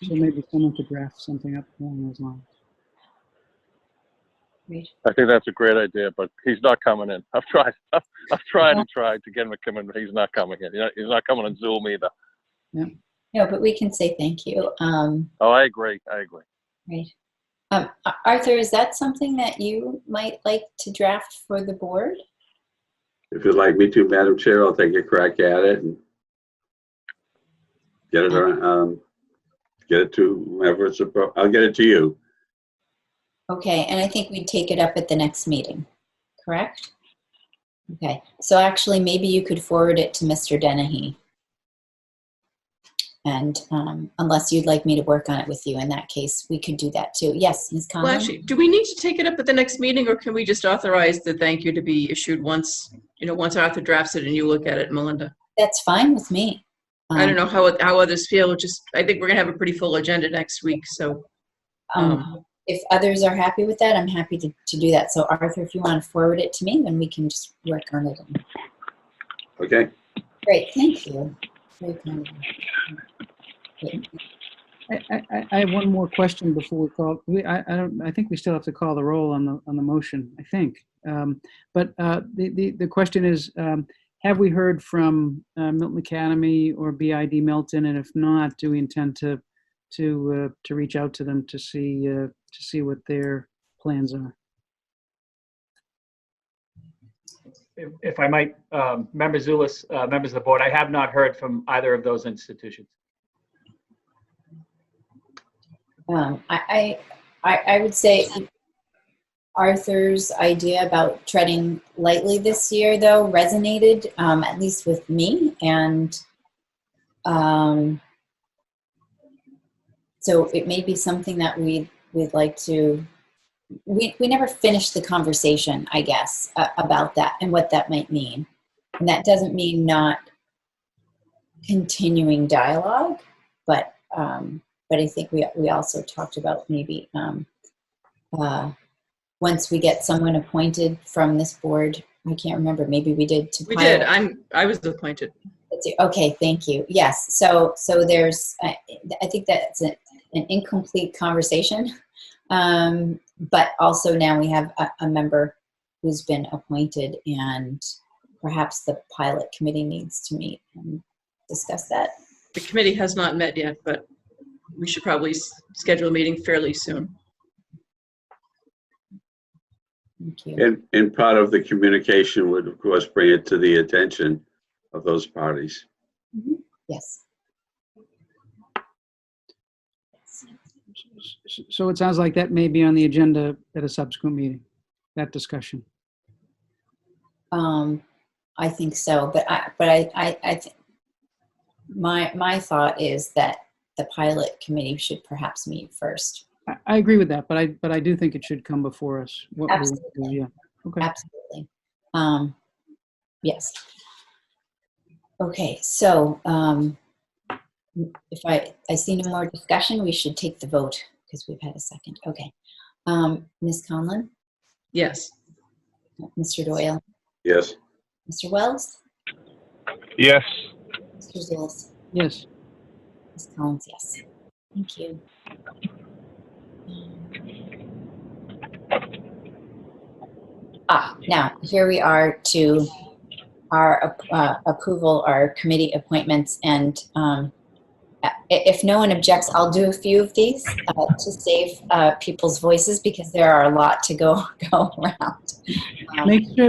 so maybe someone could draft something up along those lines. Great. I think that's a great idea, but he's not coming in. I've tried to get him to come in, but he's not coming in. He's not coming on Zoom either. No, but we can say thank you. Oh, I agree. Right. Arthur, is that something that you might like to draft for the board? If you'd like me to, Madam Chair, I'll take a crack at it and get it around, get it to whoever it's appropriate. I'll get it to you. Okay, and I think we'd take it up at the next meeting, correct? Okay, so actually maybe you could forward it to Mr. Dennehy. And unless you'd like me to work on it with you, in that case, we could do that too. Yes, Ms. Conlon? Well, actually, do we need to take it up at the next meeting, or can we just authorize the thank you to be issued once Arthur drafts it and you look at it, Melinda? That's fine with me. I don't know how others feel. I think we're gonna have a pretty full agenda next week, so. If others are happy with that, I'm happy to do that. So Arthur, if you want to forward it to me, then we can just work on it. Okay. Great, thank you. Very kind of you. I have one more question before we call. I think we still have to call the roll on the motion, I think. But the question is, have we heard from Milton Academy or BID Milton? And if not, do we intend to reach out to them to see what their plans are? If I might, Member Zulus, members of the board, I have not heard from either of those institutions. I would say Arthur's idea about treading lightly this year, though, resonated, at least with me. And so it may be something that we'd like to, we never finished the conversation, I guess, about that and what that might mean. And that doesn't mean not continuing dialogue, but I think we also talked about maybe once we get someone appointed from this board, I can't remember, maybe we did. We did. I was appointed. Okay, thank you. Yes, so there's, I think that's an incomplete conversation, but also now we have a member who's been appointed, and perhaps the pilot committee needs to meet and discuss that. The committee has not met yet, but we should probably schedule a meeting fairly soon. Thank you. And part of the communication would, of course, bring it to the attention of those parties. Mm-hmm. Yes. So it sounds like that may be on the agenda at a subsequent meeting, that discussion. I think so, but my thought is that the pilot committee should perhaps meet first. I agree with that, but I do think it should come before us. What we want to do, Absolutely. yeah. Okay. Absolutely. Yes. Okay, so if I see no more discussion, we should take the vote because we've had a second. Okay. Ms. Conlon, Yes. Mr. Doyle, Yes. Mr. Wells, Yes. Mr. Zulus, Yes. Ms. Collins, yes. Thank you. Now here we are to our approval, our committee appointments, and if no one objects, I'll do a few of these to save people's voices because there are a lot to go around.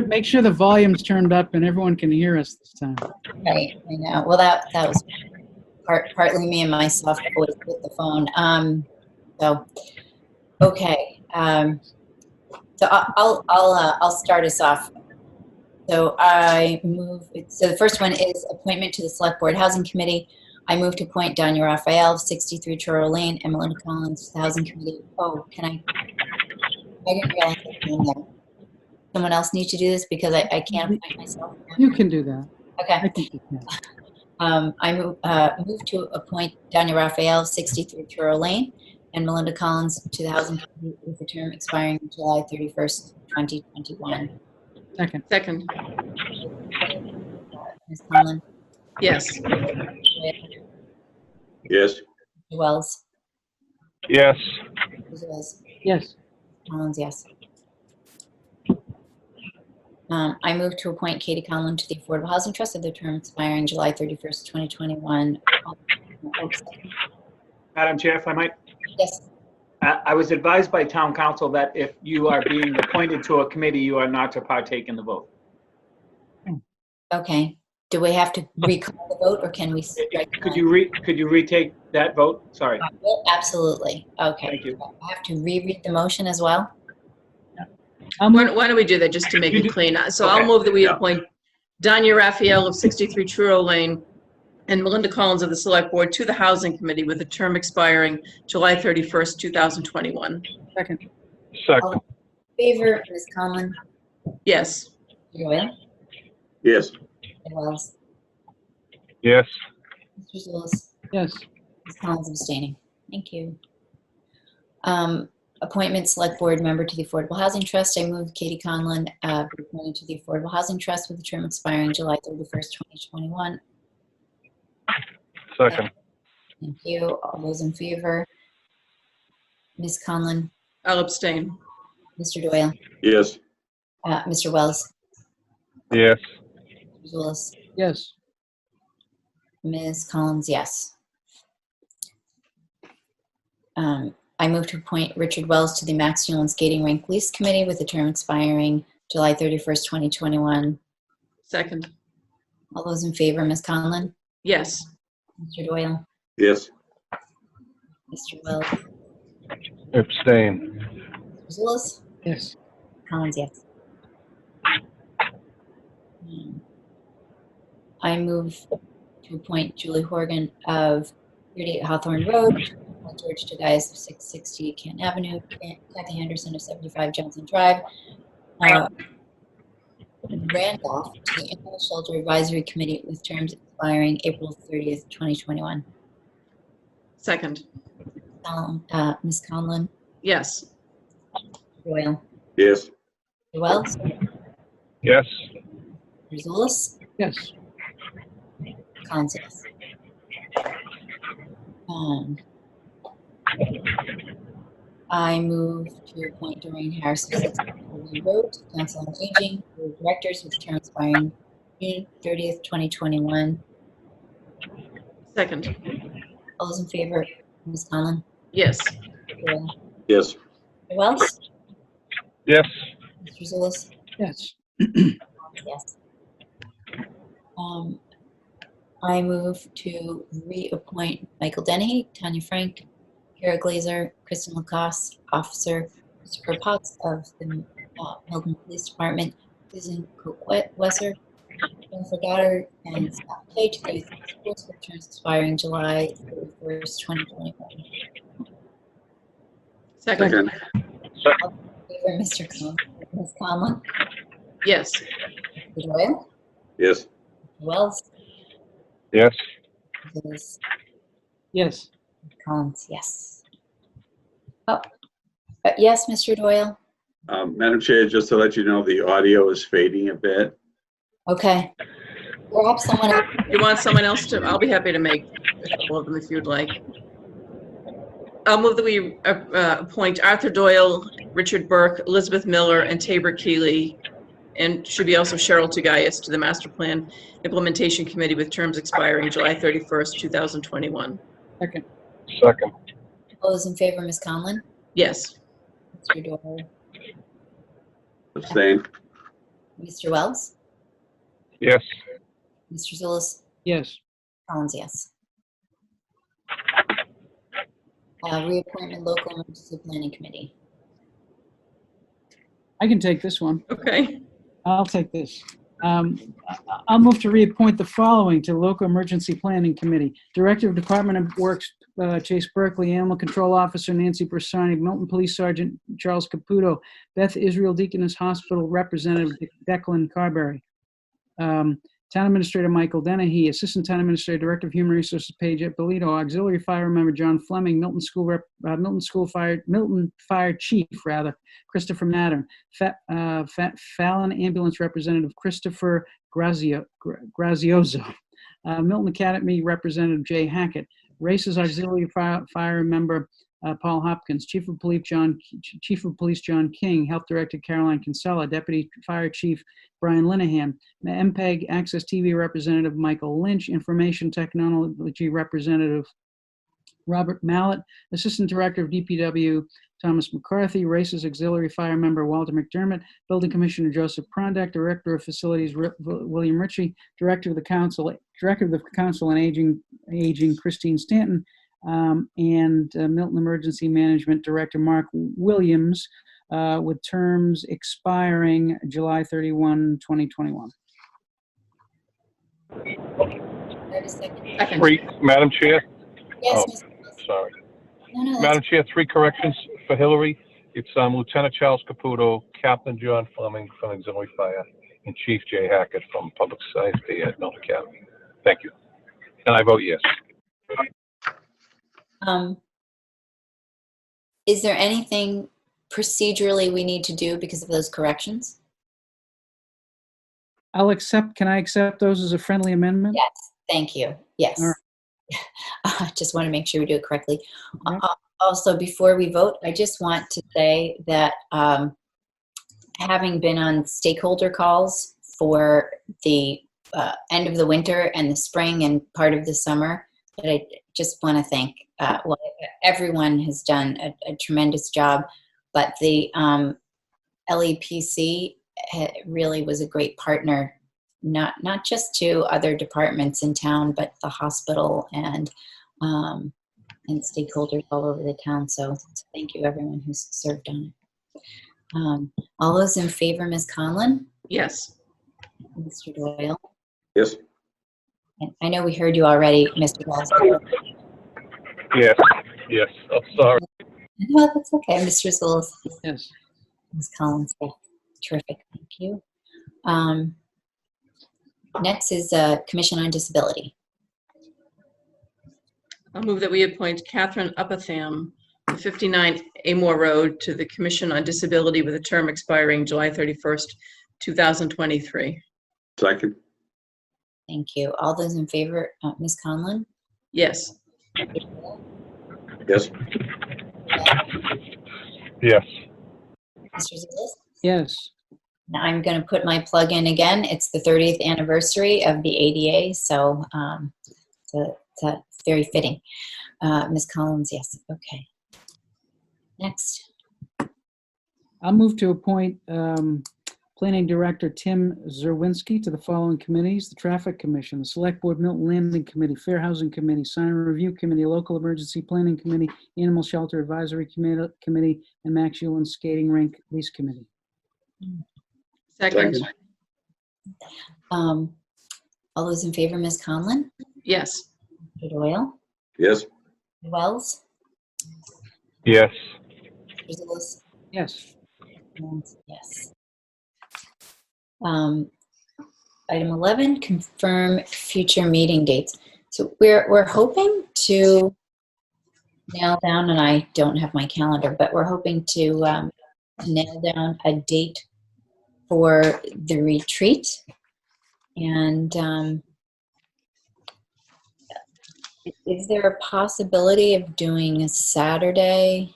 Make sure the volume's turned up and everyone can hear us this time. Right, I know. Well, that was partly me and my soft voice with the phone. So, okay. So I'll start us off. So so the first one is appointment to the Select Board Housing Committee. I move to appoint Danya Raphael, 63 Truro Lane, and Melinda Collins to the Housing Committee. Oh, I didn't realize it was in there. Someone else needs to do this because I can't appoint myself. You can do that. Okay. I think you can. I move to appoint Danya Raphael, 63 Truro Lane, and Melinda Collins to the Housing Committee with a term expiring July 31st, 2021. Second. Second. Ms. Conlon, Yes. Yes. Mr. Wells, Yes. Mr. Wells, Yes. Collins, yes. I move to appoint Katie Conlon to the Affordable Housing Trust with the term expiring July 31st, 2021. Madam Chair, if I might. Yes. I was advised by town council that if you are being appointed to a committee, you are not to partake in the vote. Okay. Do we have to recall the vote or can we strike? Could you retake that vote? Sorry. Absolutely. Okay. Thank you. I have to reread the motion as well. Why don't we do that just to make You it do- clean? So Okay. I'll move that we Yeah. appoint Danya Raphael of 63 Truro Lane and Melinda Collins of the Select Board to the Housing Committee with a term expiring July 31st, 2021. Second. Second. Favor, Ms. Conlon, Yes. Mr. Doyle, Yes. Mr. Wells, Yes. Mr. Zulus, Yes. Ms. Collins abstaining. Thank you. Appointment Select Board Member to the Affordable Housing Trust. I move Katie Conlon be appointed to the Affordable Housing Trust with a term expiring July 31st, 2021. Second. Thank you. All those in favor? Ms. Conlon, I'll abstain. Mr. Doyle, Yes. Mr. Wells, Yes. Mr. Zulus, Yes. Ms. Collins, yes. I move to appoint Richard Wells to the Max Newland Skating Rink Lease Committee with a term expiring July 31st, 2021. Second. All those in favor, Ms. Conlon, Yes. Mr. Doyle, Yes. Mr. Wells, Abstain. Mr. Zulus, Yes. Collins, yes. I move to appoint Julie Horgan of 38 Hawthorne Road, George Tagayas of 660 Canton Avenue, Kathy Henderson of 75 Johnson Drive, Randolph to the Animal Shelter Advisory Committee with terms expiring April 30th, 2021. Second. Ms. Conlon, Yes. Doyle, Yes. Mr. Wells, Yes. Mr. Zulus, Yes. Collins, yes. I move to appoint Doreen Harris of 6 Lee Road to Council on Aging, Board of Directors with term expiring June 30th, 2021. Second. All those in favor, Ms. Conlon, Yes. Doyle, Yes. Mr. Wells, Yes. Mr. Zulus, Yes. yes. I move to reappoint Michael Dennehy, Tanya Frank, Kara Glazer, Kristen Lacoste, Officer Christopher Potts of the Milton Police Department, Susan Cook-Wesser, Jennifer Goddard and Scott K to the schools with terms expiring July 31st, 2021. Second. Favor, Mr. Conlon. Ms. Conlon? Yes. Mr. Doyle? Yes. Wells? Yes. Ms. Yes. Collins, yes. Oh, yes, Mr. Doyle? Madam Chair, just to let you know, the audio is fading a bit. Okay. Perhaps someone else. You want someone else to? I'll be happy to make a couple of them if you'd like. I'll move that we appoint Arthur Doyle, Richard Burke, Elizabeth Miller, and Tabor Keeley, and should be also Cheryl Tagayas to the Master Plan Implementation Committee with terms expiring July 31st, 2021. Second. Second. All those in favor, Ms. Conlon? Yes. Mr. Doyle? Abstain. Mr. Wells? Yes. Mr. Zulus? Yes. Collins, yes. Reappointment Local Emergency Planning Committee. I can take this one. Okay. I'll take this. I'll move to reappoint the following to Local Emergency Planning Committee. Director of Department of Works, Chase Berkeley, Animal Control Officer Nancy Bersani, Milton Police Sergeant Charles Caputo, Beth Israel Deaconess Hospital Representative Declan Carberry, Town Administrator Michael Dennehy, Assistant Town Administrator, Director of Human Resources Paige Ippolito, Auxiliary Fire Member John Fleming, Milton Fire Chief Christopher Madden, Fallon Ambulance Representative Christopher Grazioso, Milton Academy Representative Jay Hackett, Races Auxiliary Fire Member Paul Hopkins, Chief of Police John King, Health Director Caroline Kinsella, Deputy Fire Chief Brian Linehan, MPEG Access TV Representative Michael Lynch, Information Technology Representative Robert Mallett, Assistant Director of DPW Thomas McCarthy, Races Auxiliary Fire Member Walter McDermott, Building Commissioner Joseph Prondak, Director of Facilities William Ritchie, Director of the Council on Aging Christine Stanton, and Milton Emergency Management Director Mark Williams, with terms expiring July 31, 2021. Second. Three, Madam Chair. Yes, Oh, Ms. Wells. sorry. No, that's Madam Chair, 3 corrections for Hillary. It's Lieutenant Charles Caputo, Captain John Fleming from Auxiliary Fire, and Chief Jay Hackett from Public Safety at Milton Academy. Thank you. And I vote yes. Is there anything procedurally we need to do because of those corrections? Can I accept those as a friendly amendment? Yes, thank you. Yes. All right. I just want to make sure we do it correctly. Yep. Also, before we vote, I just want to say that having been on stakeholder calls for the end of the winter and the spring and part of the summer, that I just want to thank, everyone has done a tremendous job, but the LEPC really was a great partner, not just to other departments in town, but the hospital and stakeholders all over the town. So thank you, everyone who's served on it. All those in favor, Ms. Conlon? Yes. Mr. Doyle? Yes. And I know we heard you already, Mr. Wells. Yes. Yes. I'm sorry. No, that's okay. Mr. Zulus? Yes. Ms. Collins? Yeah. Terrific. Thank you. Next is Commission on Disability. I'll move that we appoint Catherine Uppetham, 59 Amore Road, to the Commission on Disability with a term expiring July 31st, 2023. Second. Thank you. All those in favor, Ms. Conlon? Yes. Yes. Yes. Mr. Zulus? Yes. Now I'm going to put my plug in again. It's the 30th anniversary of the ADA, so it's very fitting. Ms. Collins, yes. Okay. Next. I'll move to appoint Planning Director Tim Zerwinski to the following committees: the Traffic Commission, the Select Board Milton Landing Committee, Fair Housing Committee, Sign and Review Committee, Local Emergency Planning Committee, Animal Shelter Advisory Committee, and Max Ullin Skating Rink Lease Committee. Second. All those in favor, Ms. Conlon? Yes. Mr. Doyle? Yes. Mr. Wells? Yes. Mr. Zulus? Yes. And yes. Item 11, confirm future meeting dates. So we're hoping to nail down, and I don't have my calendar, but we're hoping to nail down a date for the retreat. And is there a possibility of doing a Saturday?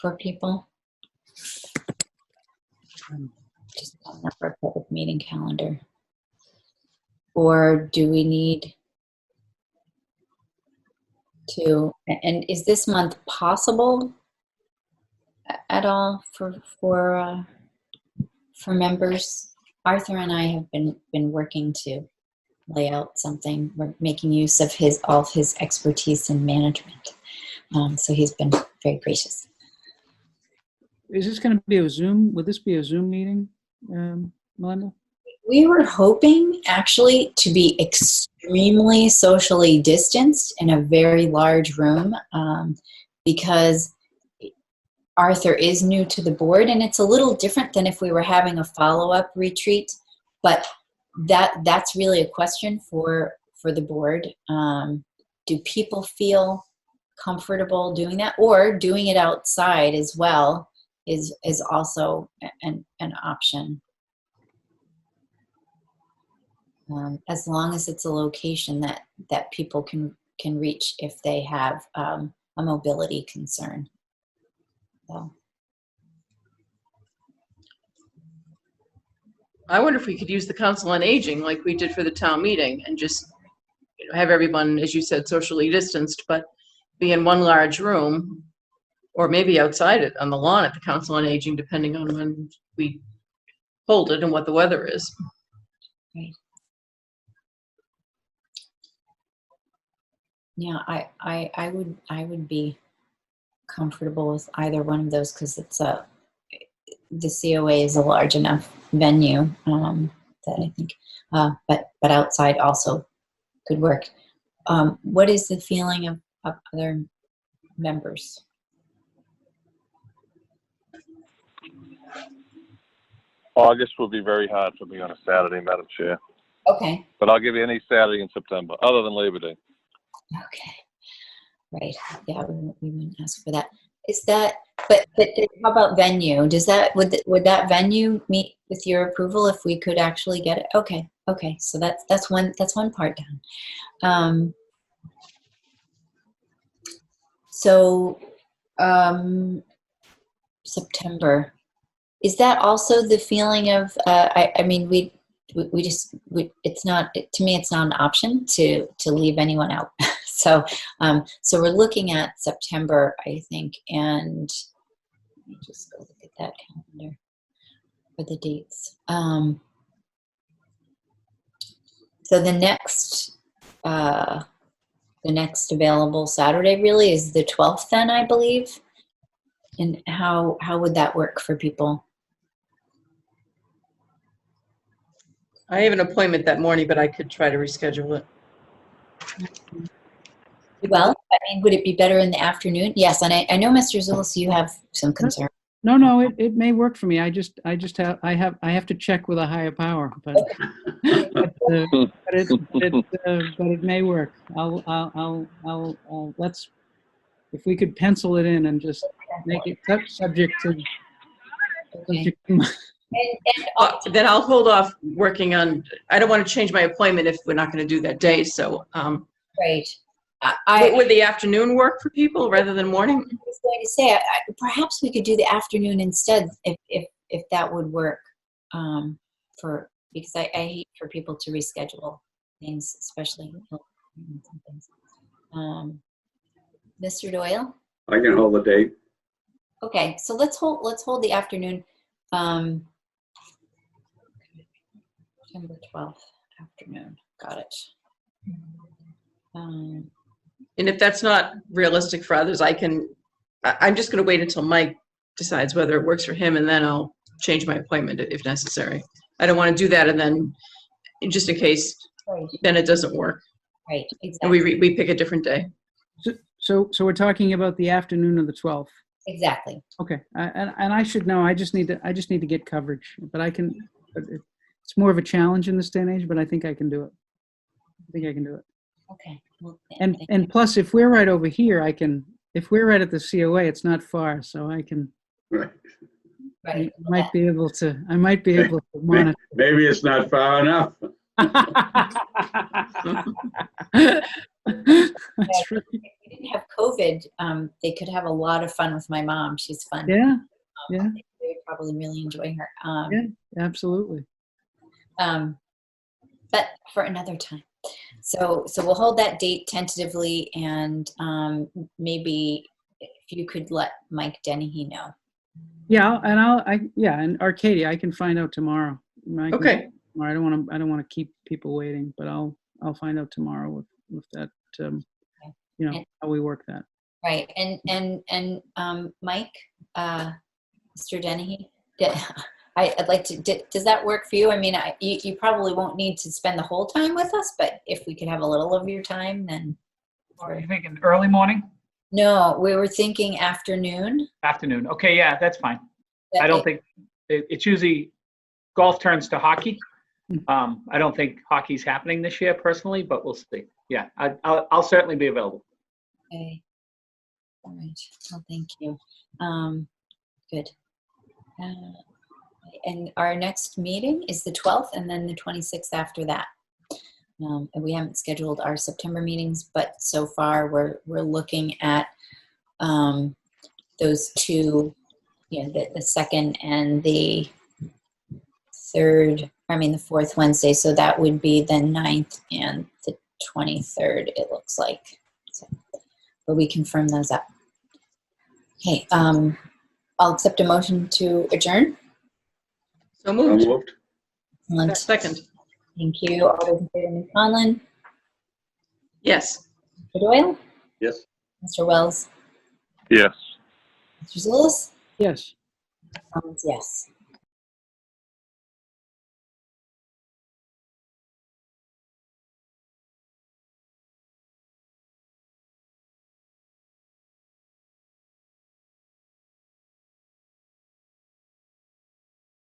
For people? Just on our public meeting calendar. Or do we need to, and is this month possible at all for members? Arthur and I have been working to lay out something. We're making use of all of his expertise in management. So he's been very gracious. Is this going to be a Zoom? Would this be a Zoom meeting, Melinda? We were hoping actually to be extremely socially distanced in a very large room because Arthur is new to the board, and it's a little different than if we were having a follow-up retreat, but that's really a question for the board. Do people feel comfortable doing that, or doing it outside as well is also an option? As long as it's a location that people can reach if they have a mobility concern. So. I wonder if we could use the Council on Aging like we did for the town meeting and just have everyone, as you said, socially distanced, but be in one large room, or maybe outside it on the lawn at the Council on Aging, depending on when we hold it and what the weather is. Right. Yeah, I would be comfortable with either one of those because the COA is a large enough venue that I think, but outside also could work. What is the feeling of other members? August will be very hard for me on a Saturday, Madam Chair. Okay. But I'll give you any Saturday in September, other than Labor Day. Okay. Right. Yeah, we wouldn't ask for that. Is that, but how about venue? Would that venue meet with your approval if we could actually get it? Okay. Okay. So that's one part down. So September, is that also the feeling of, I mean, it's not, to me, it's not an option to leave anyone out. So we're looking at September, I think, and let me just go look at that calendar for the dates. So the next available Saturday really is the 12th then, I believe. And how would that work for people? I have an appointment that morning, but I could try to reschedule it. Well, I mean, would it be better in the afternoon? Yes, and I know, Mr. Zulus, you have some concern. No, it may work for me. I have to check with a higher power, but it may work. I'll let's, if we could pencil it in and just make it subject to. Okay. Then I'll hold off working on, I don't want to change my appointment if we're not going to do that day, so. Right. Would the afternoon work for people rather than morning? I was going to say, perhaps we could do the afternoon instead, if that would work, because I hate for people to reschedule things, especially things. Mr. Doyle? I can hold the date. Okay, so let's hold the afternoon. September 12th afternoon. Got it. And if that's not realistic for others, I'm just going to wait until Mike decides whether it works for him, and then I'll change my appointment if necessary. I don't want to do that and then, just in case, Right, then it doesn't work. right, And exactly. we pick a different day. So we're talking about the afternoon of the 12th. Exactly. Okay, and I should know. I just need to get coverage, but I can. But it's more of a challenge in this day and age, but I think I can do it. I think I can do it. Okay. Well, And plus, if we're right over here, I can. If we're right at the COA, it's not far, so I can. Right. I right. might be able to. I might be able to monitor. Maybe it's not far enough. That's right. If we didn't have COVID, they could have a lot of fun with my mom. She's fun. Yeah, yeah. I think they would probably really enjoy her. Yeah, absolutely. But for another time. So we'll hold that date tentatively, and maybe if you could let Mike Dennehy know. Yeah, and Arcadia, I can find out tomorrow. Okay. I don't want to keep people waiting, but I'll find out tomorrow with that. How we work that. Right. And Mike, Mr. Dennehy, I'd like to. Does that work for you? I mean, you probably won't need to spend the whole time with us, but if we could have a little of your time, then. Are you thinking early morning? No, we were thinking afternoon. Afternoon. Okay, yeah, that's fine. I don't think it's usually golf turns to hockey. I don't think hockey's happening this year personally, but we'll see. Yeah, I'll certainly be available. Okay. All right. Well, thank you. Good. And our next meeting is the 12th, and then the 26th after that. And we haven't scheduled our September meetings, but so far we're looking at those two, the second and the third, the fourth Wednesday. So that would be the 9th and the 23rd, it looks like. So, but we confirm those up. Okay, I'll accept a motion to adjourn. So moved. Moved. Second. Thank you. All those in favor, Ms. Conlon? Yes. Mr. Doyle? Yes. Mr. Wells? Yes. Mr. Zulus? Yes. Yes.